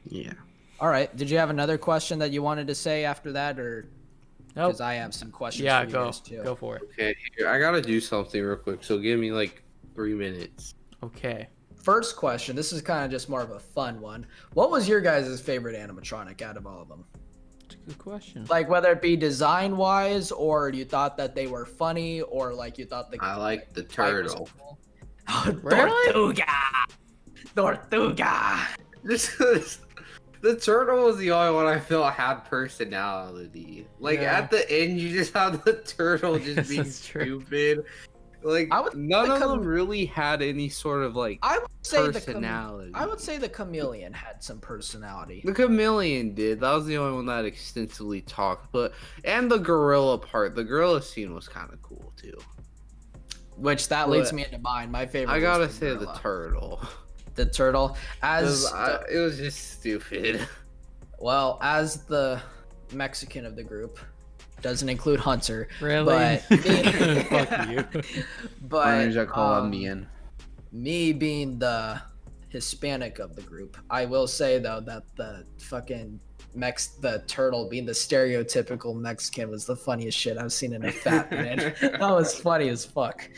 Yeah. All right. Did you have another question that you wanted to say after that, or? Nope. Because I have some questions. Yeah, for you guys too. Go for it. Okay, here, I gotta do something real quick, so give me like 3 minutes. Okay. First question, this is kind of just more of a fun one. What was your guys' favorite animatronic out of all of them? That's a good question. Like, whether it be design-wise, or you thought that they were funny, or like you thought I like the turtle. Cool. Oh, Tortuga! The turtle was the only one I felt had personality. Like, at the end, you just have the turtle just being stupid. Like, none of them really had any sort of, like, personality. I would say the chameleon had some personality. The chameleon did. That was the only one that extensively talked. And the gorilla part. The gorilla scene was kind of cool, too. Which, that leads me into mine. My favorite I gotta was say the turtle. The turtle. It was just stupid. Well, as the Mexican of the group, doesn't include Hunter. Really? But fuck you. But Colombian. Me being the Hispanic of the group, I will say though that the fucking the turtle being the stereotypical Mexican was the funniest shit I've seen in a fat minute. That was funny as fuck.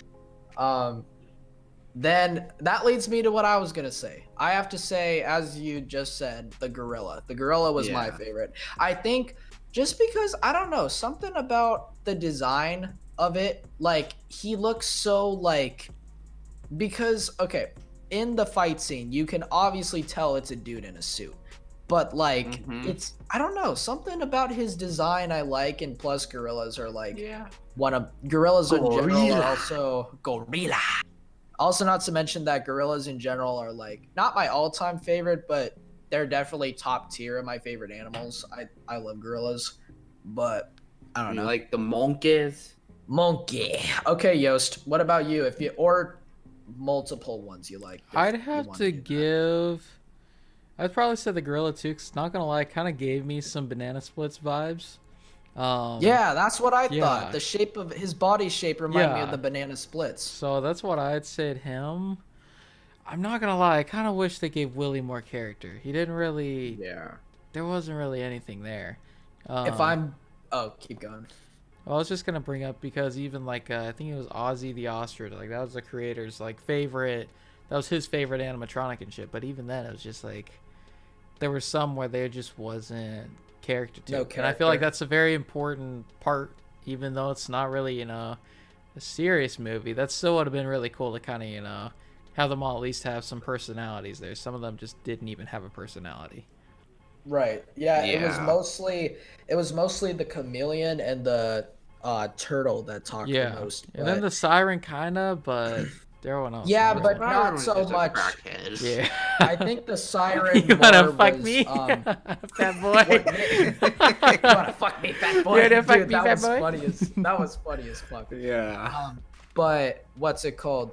Then that leads me to what I was gonna say. I have to say, as you just said, the gorilla. The gorilla was my favorite. I think just because, I don't know, something about the design of it, like, he looks so, like, because, okay, in the fight scene, you can obviously tell it's a dude in a suit. But, like, it's, I don't know, something about his design I like, and plus gorillas are, like, gorillas in general are also, gorilla. Also, not to mention that gorillas in general are, like, not my all-time favorite, but they're definitely top tier of my favorite animals. I love gorillas, but I don't know. Like the monkeys? Monkey. Okay, Yost, what about you? Or multiple ones you like? I'd have to give... I'd probably say the gorilla too, because not gonna lie, it kind of gave me some Banana Splits vibes. Yeah, that's what I thought. The shape of his body shape reminded me of the Banana Splits. So that's what I'd say to him. I'm not gonna lie, I kind of wish they gave Willy more character. He didn't really there wasn't really anything there. Keep going. I was just gonna bring up because even like I think it was Ozzy the Ostrich, like that was the creator's like favorite. That was his favorite animatronic and shit. But even then, it was just like there were some where there just wasn't character to it. And I feel like that's a very important part, even though it's not really a serious movie. That still would have been really cool to kind of have them all at least have some personalities there. Some of them just didn't even have a personality. Right. Yeah. It was mostly the chameleon and the turtle that talked the most. And then the siren kinda, but everyone else. Yeah, but not so much. Yeah. I think the siren. You wanna fuck me, fat boy? You wanna fuck me, fat boy? You wanna fuck me, that fat was boy? That was funny as fuck. Yeah. But what's it called?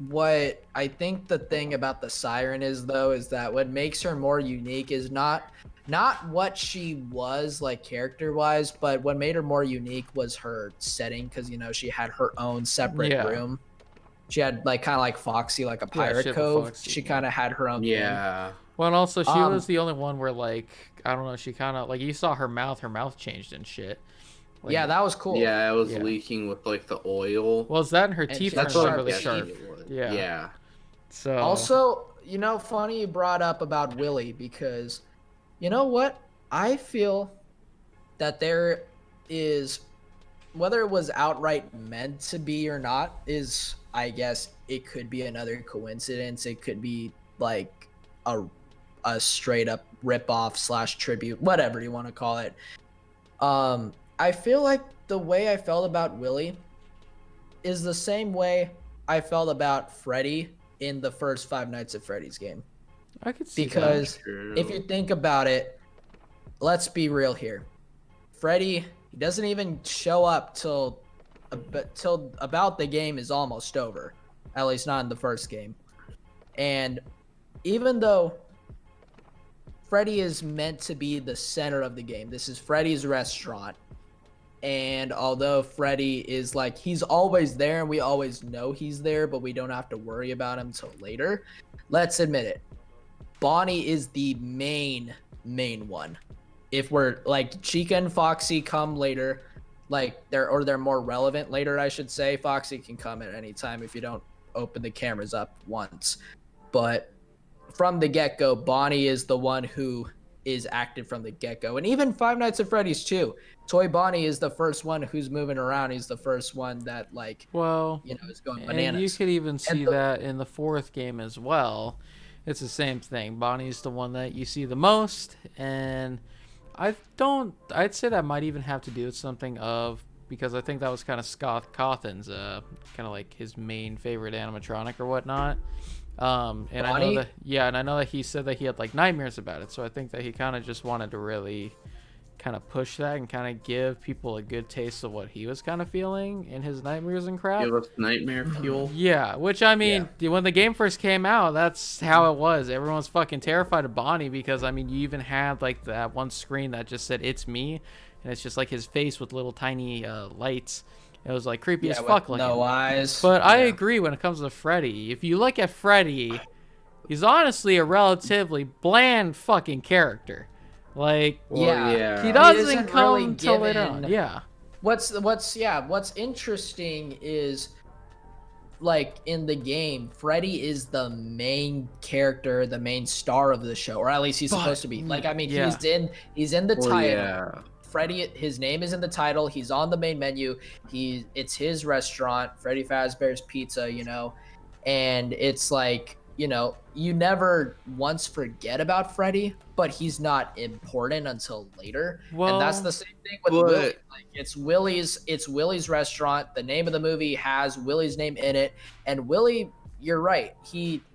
What I think the thing about the siren is though is that what makes her more unique is not what she was like character wise, but what made her more unique was her setting, because she had her own separate room. She had like kind of like Foxy, like a pirate cove. She kind of had her own thing. Well, and also she was the only one where like I don't know, she kind of like you saw her mouth changed and shit. Like, yeah, that was cool. Yeah, it was leaking with like the oil. Well, it's that and her teeth that's turned really sharp. Yeah. So also, funny you brought up about Willy, because you know what? I feel that there is, whether it was outright meant to be or not, is, I guess it could be another coincidence. It could be like a straight up ripoff / tribute, whatever you want to call it. I feel like the way I felt about Willy is the same way I felt about Freddy in the first Five Nights at Freddy's game. I could see because that. If you think about it, let's be real here. Freddy, he doesn't even show up till about the game is almost over. At least not in the first game. And even though Freddy is meant to be the center of the game, this is Freddy's restaurant. And although Freddy is like, he's always there and we always know he's there, but we don't have to worry about him till later. Let's admit it. Bonnie is the main one. If we're like, Chica and Foxy come later, like they're more relevant later, I should say. Foxy can come at any time if you don't open the cameras up once. But from the get-go, Bonnie is the one who is active from the get-go. And even Five Nights at Freddy's too. Toy Bonnie is the first one who's moving around. He's the first one that like, is going bananas. And you could even see that in the fourth game as well. It's the same thing. Bonnie's the one that you see the most, and I'd say that might even have to do with something because I think that was kind of Scott Cawthon's kind of like his main favorite animatronic or whatnot. And Bonnie? I know that he said that he had like nightmares about it, so I think that he kind of just wanted to really kind of push that and kind of give people a good taste of what he was kind of feeling in his nightmares and crap. Give us nightmare fuel. Yeah, which I mean, when the game first came out, that's how it was. Everyone's fucking terrified of Bonnie because I mean, you even had like that one screen that just said "It's me," and it's just like his face with little tiny lights. It was like creepy as fuck looking. No eyes. But I agree when it comes to Freddy. If you look at Freddy, he's honestly a relatively bland fucking character. Like, he doesn't come really till later on. Yeah. What's interesting is, like, in the game, Freddy is the main character, the main star of the show, or at least he's supposed to be. Like, I mean, he's in the title. Yeah. Freddy, his name is in the title. He's on the main menu. It's his restaurant, Freddy Fazbear's Pizza, and it's like, you never once forget about Freddy, but he's not important until later. Well, and that's the same thing with Willy. Like, it's Willy's restaurant. The name of the movie has Willy's name in it, and Willy, you're right.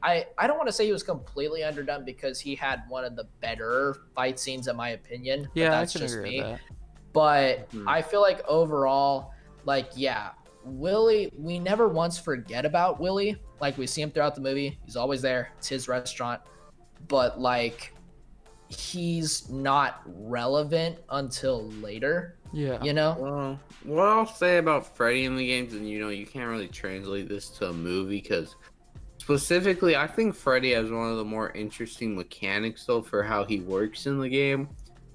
I don't want to say he was completely underdone because he had one of the better fight scenes in my opinion. Yeah, but that's I can just agree me. with that. But I feel like overall, like, Willy, we never once forget about Willy. Like, we see him throughout the movie. He's always there. It's his restaurant. But, like, he's not relevant until later. Yeah. Well, what I'll say about Freddy in the games, and you can't really translate this to a movie because Specifically, I think Freddy has one of the more interesting mechanics though for how he works in the game.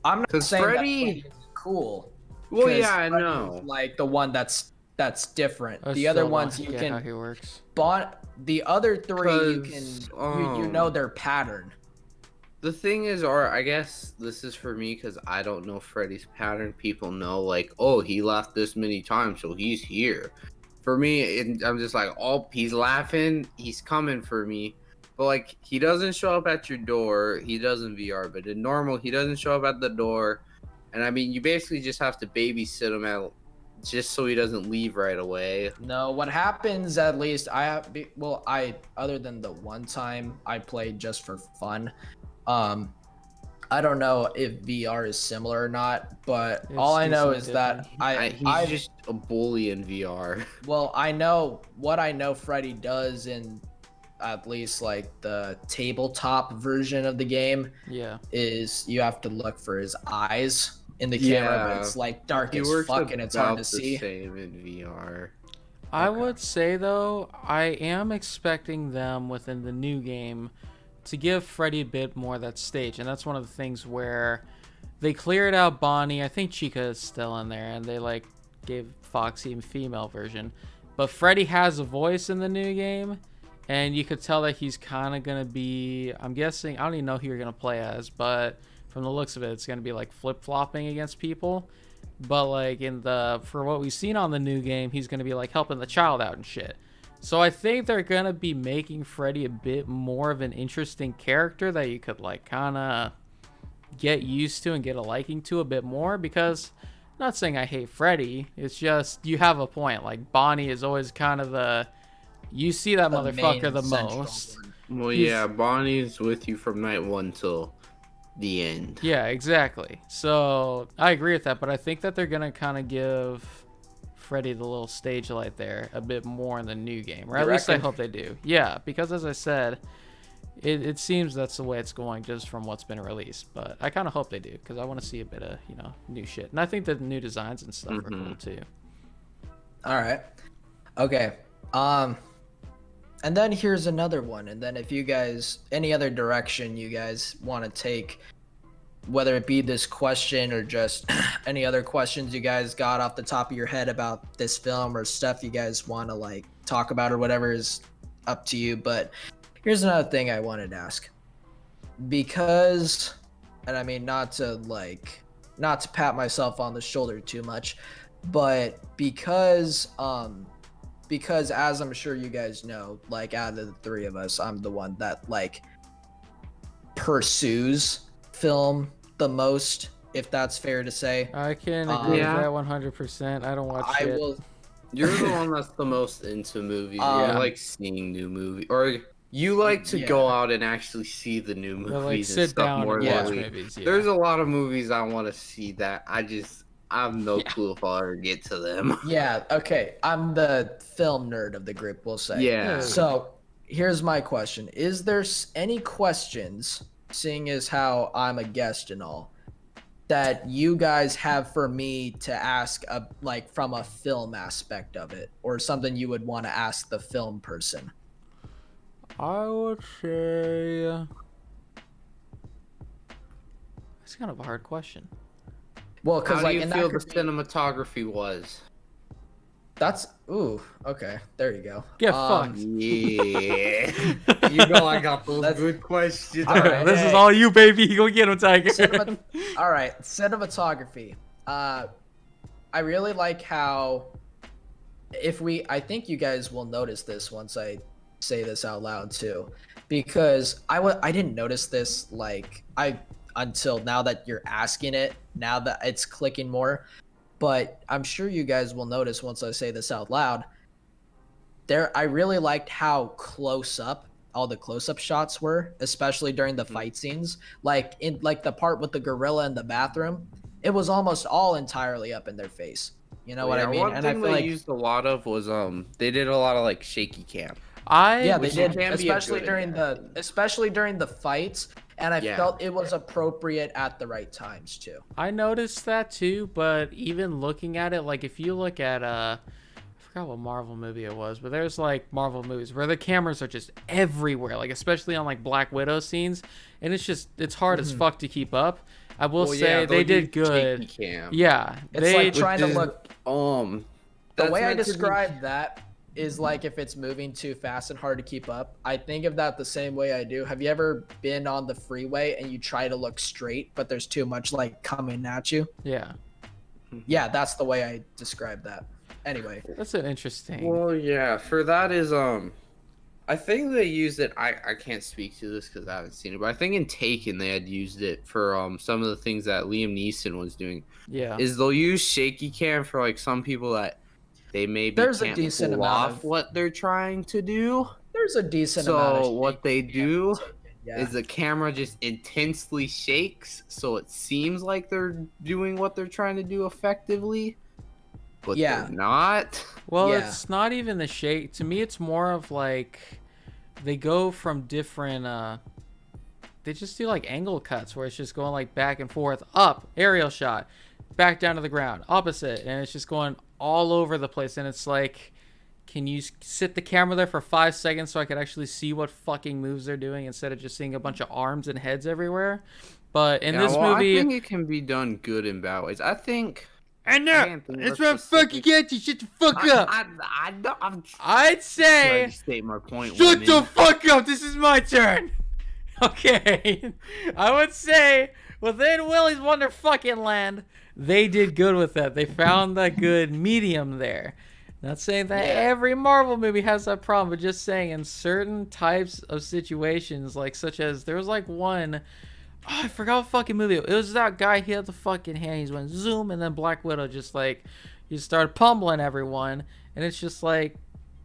I'm not Because saying Freddy, that Freddy is cool. well, 'Cause yeah, I Freddy know. is, like the one that's different. I The other still ones don't you get can how he works. the other three you can 'Cause, you know their pattern. The thing is, or I guess this is for me because I don't know Freddy's pattern. People know, like, oh, he left this many times, so he's here. For me, I'm just like, oh, he's laughing, he's coming for me. But like, he doesn't show up at your door. He does in VR, but in normal, he doesn't show up at the door. And I mean, you basically just have to babysit him out, just so he doesn't leave right away. No, what happens at least I other than the one time I played just for fun, I don't know if VR is similar or not, but It's all I know decently is that He's just a bully in VR. well, I know Freddy does in at least like the tabletop version of the game Yeah. is you have to look for his eyes in the camera, but it's like dark He as works fuck and it's hard about to the see. same in VR. I Okay. would say though, I am expecting them within the new game to give Freddy a bit more of that stage, and that's one of the things where they cleared out Bonnie. I think Chica is still in there, and they like gave Foxy a female version. But Freddy has a voice in the new game, and you could tell that he's kind of gonna be. I'm guessing I don't even know who you're gonna play as, but from the looks of it, it's gonna be like flip flopping against people. But like for what we've seen on the new game, he's gonna be like helping the child out and shit. So I think they're gonna be making Freddy a bit more of an interesting character that you could like kind of get used to and get a liking to a bit more. Because I'm not saying I hate Freddy, it's just you have a point. Like Bonnie is always kind of you see that The motherfucker main the central most. one. Well, He's- yeah, Bonnie's with you from night one till the end. Yeah, exactly. So I agree with that, but I think that they're gonna kind of give Freddy the little stage light there a bit more in the new game, or at You least I reckon? hope they do. Yeah, because as I said, it seems that's the way it's going just from what's been released. But I kind of hope they do because I want to see a bit of new shit, and I think the new designs and stuff are cool too. All right. Okay. And then here's another one. And then if you guys, any other direction you guys want to take, whether it be this question or just any other questions you guys got off the top of your head about this film or stuff you guys want to like talk about or whatever is up to you. But here's another thing I wanted to ask. Because, and I mean, not to pat myself on the shoulder too much, but because as I'm sure you guys know, like out of the three of us, I'm the one that like pursues film the most, if that's fair to say. I can agree Yeah. with that 100%. I don't watch I shit. will. You're the one that's the most into movies. Yeah. You like seeing new movies, or you like to go out and actually see the new Or, like movies and sit stuff down more and than watch we. movies. Yeah. There's a lot of movies I want to see that I have no Yeah. clue if I'll ever get to them. Yeah. Okay. I'm the film nerd of the group, we'll say. Yeah. So here's my question: is there any questions, seeing as how I'm a guest and all, that you guys have for me to ask, like from a film aspect of it, or something you would want to ask the film person? I would say it's kind of a hard question. Well, because How like do you in feel that the could be- cinematography was? that's okay. There you go. Get fucked. Yeah. You know I got those That's- good questions. All right. This is hey. all you, baby. Go get him, Tiger. All right, cinematography. I really like how I think you guys will notice this once I say this out loud too, because I didn't notice this until now that you're asking it, now that it's clicking more, but I'm sure you guys will notice once I say this out loud. I really liked how close up all the close-up shots were, especially during the fight scenes. Like in the part with the gorilla in the bathroom, it was almost all entirely up in their face. You know what I mean? One And I thing feel they like used a lot of was they did a lot of like shaky cam. yeah, they which did, can be especially good during the fights, and I Yeah. felt it was appropriate at the right times too. I noticed that too, but even looking at it, like if you look at I forgot forgot what Marvel movie it was, but there's like Marvel movies where the cameras are just everywhere, like especially on like Black Widow scenes, and it's hard as fuck to keep up. I will say they did good. Yeah, it's like trying to look. The way I meant to be- describe that is like if it's moving too fast and hard to keep up. I think of that the same way I do. Have you ever been on the freeway and you try to look straight, but there's too much like coming at you? Yeah. Yeah, that's the way I describe that. Anyway, That's an interesting. Well, yeah, for that is I think they used it. I can't speak to this because I haven't seen it, but I think in Taken they had used it for some of the things that Liam Neeson was doing. Yeah. Is they'll use shaky cam for like some people that they maybe There's a can't decent pull amount off of- what they're trying to do. there's a decent amount of So what they shaking do yeah. is the camera just intensely shakes, so it seems like they're doing what they're trying to do effectively, but Yeah. they're not. Well, Yeah. it's not even the shake. To me, it's more of like they go from different. They just do like angle cuts where it's just going like back and forth, up, aerial shot, back down to the ground, opposite, and it's just going all over the place. And it's like, can you sit the camera there for 5 seconds so I could actually see what fucking moves they're doing instead of just seeing a bunch of arms and heads everywhere? But in this movie, I think it can be done good in bad ways. I think. I know. It's my fucking get you. Shut the fuck up. I'm I'd trying say. to state my point. Shut the women. fuck up. This is my turn. Okay. I would say within Willy's Wonder fucking Land, they did good with that. They found that good medium there. Not saying that every Marvel movie has that problem, but just saying in certain types of situations, like such as there was like one. Oh, I forgot what fucking movie it was. That guy, he had the fucking hand. He went zoom, and then Black Widow just like he started pummeling everyone, and it's just like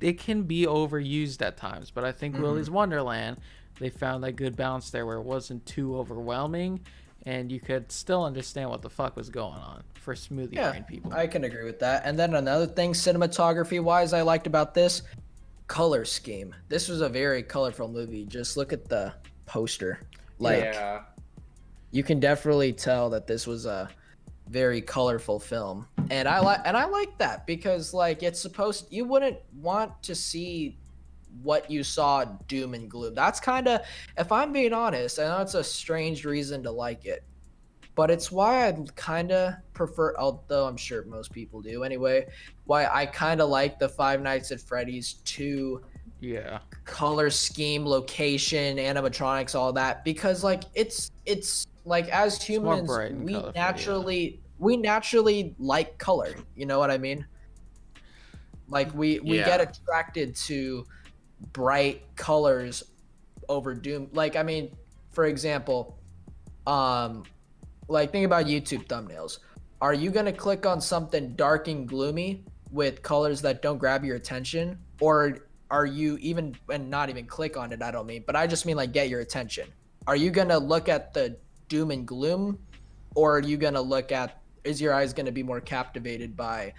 it can be overused at times. But I think Willy's Wonderland, they found that good balance there where it wasn't too overwhelming, and you could still understand what the fuck was going on for smoothie brain people. I can agree with that. And then another thing, cinematography wise, I liked about this color scheme. This was a very colorful movie. Just look at the poster. Like, yeah. you can definitely tell that this was a very colorful film, and I like that because like it's supposed, you wouldn't want to see what you saw doom and gloom. That's kind of, if I'm being honest, I know it's a strange reason to like it, but it's why I kind of prefer, although I'm sure most people do anyway, why I kind of like the Five Nights at Freddy's 2 color scheme, location, animatronics, all that, because like it's like as humans we naturally like color, you know what I mean? Like we get attracted to bright colors over doom. Like, I mean, for example, like think about YouTube thumbnails. Are you gonna click on something dark and gloomy with colors that don't grab your attention, or are you even, and not even click on it, I don't mean, but I just mean like get your attention. Are you gonna look at the doom and gloom, or are you gonna look at, is your eyes gonna be more captivated by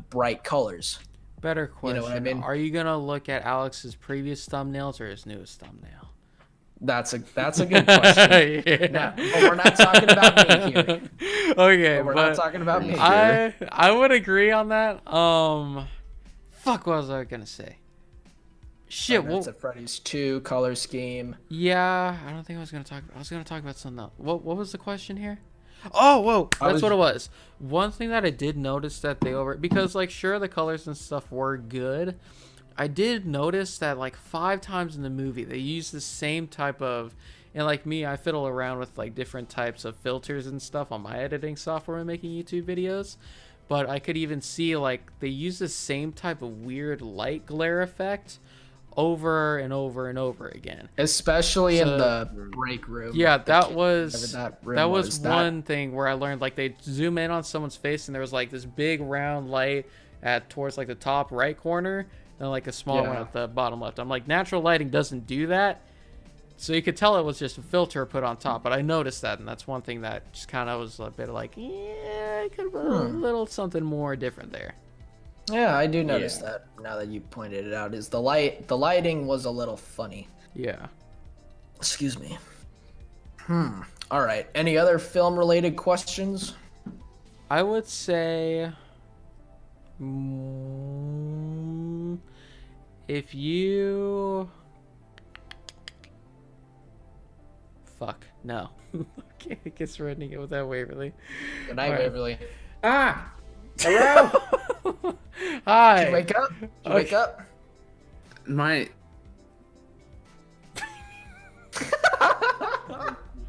bright colors? Better question. You know what I mean? Are you gonna look at Alex's previous thumbnails or his newest thumbnail? That's a good question. But we're not talking about me here. Okay, But we're not talking about me here. I would agree on that. Fuck, what was I gonna say? Shit, That's a Freddy's 2 color scheme. Yeah, I don't think I was gonna talk. I was gonna talk about something else. What was the question here? Oh, whoa, that's what it was. One thing that I did notice that they because like sure the colors and stuff were good. I did notice that like 5 times in the movie they used the same type of, and like me, I fiddle around with like different types of filters and stuff on my editing software when making YouTube videos. But I could even see like they use the same type of weird light glare effect over and over and over again, especially in the break room. Yeah, that was one thing where I learned like they zoom in on someone's face and there was like this big round light at towards like the top right corner and like a small one at the bottom left. I'm like, natural lighting doesn't do that, so you could tell it was just a filter put on top. But I noticed that, and that's one thing that just kind of was a bit like, yeah, it could have been a little something more different there. Yeah, I do notice that now that you pointed it out. Is the lighting was a little funny. Yeah. Excuse me. All right. Any other film related questions? I would say If you... Fuck, no. Okay, I guess we're ending it with that, Waverly. Good night, All right. Waverly. Ah! Hello! Hi. Did you wake up? Did you wake up? My...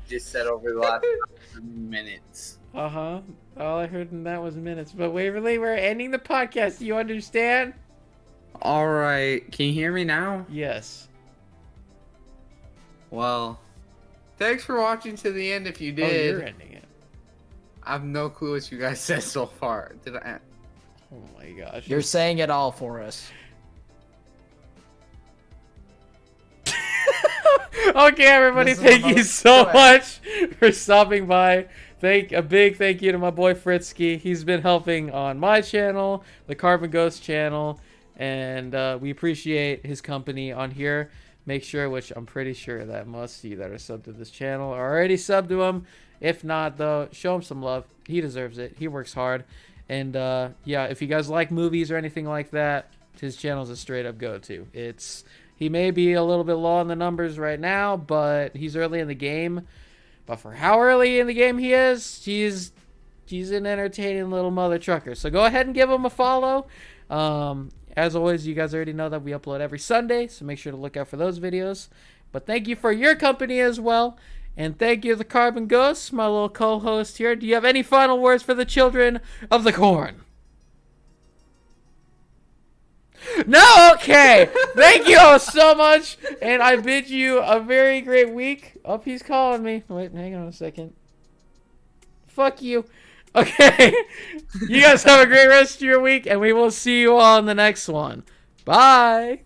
just said over the last minutes. Uh-huh. All I heard in that was minutes. But Waverly, we're ending the podcast. Do you understand? Alright, can you hear me now? Yes. Well, thanks for watching to the end if you Oh, did. you're ending it. I have no clue what you guys said so far. Did I? Oh my gosh. You're saying it all for us. Okay, everybody, This is thank another- you so Go ahead. much for stopping by. A big thank you to my boy Fritski. He's been helping on my channel, the Carbon Ghost channel, and we appreciate his company on here. Make sure, which I'm pretty sure that most of you that are subbed to this channel are already subbed to him. If not, though, show him some love. He deserves it. He works hard. And yeah, if you guys like movies or anything like that, his channel is a straight up go-to. He may be a little bit low on the numbers right now, but he's early in the game. But for how early in the game he is, he's an entertaining little mother trucker. So go ahead and give him a follow. As always, you guys already know that we upload every Sunday, so make sure to look out for those videos. But thank you for your company as well. And thank you to the Carbon Ghost, my little co-host here. Do you have any final words for the children of the corn? No? Okay. Thank you all so much. And I bid you a very great week. Oh, he's calling me. Wait, hang on a second. Fuck you. Okay. You guys have a great rest of your week, and we will see you all in the next one. Bye.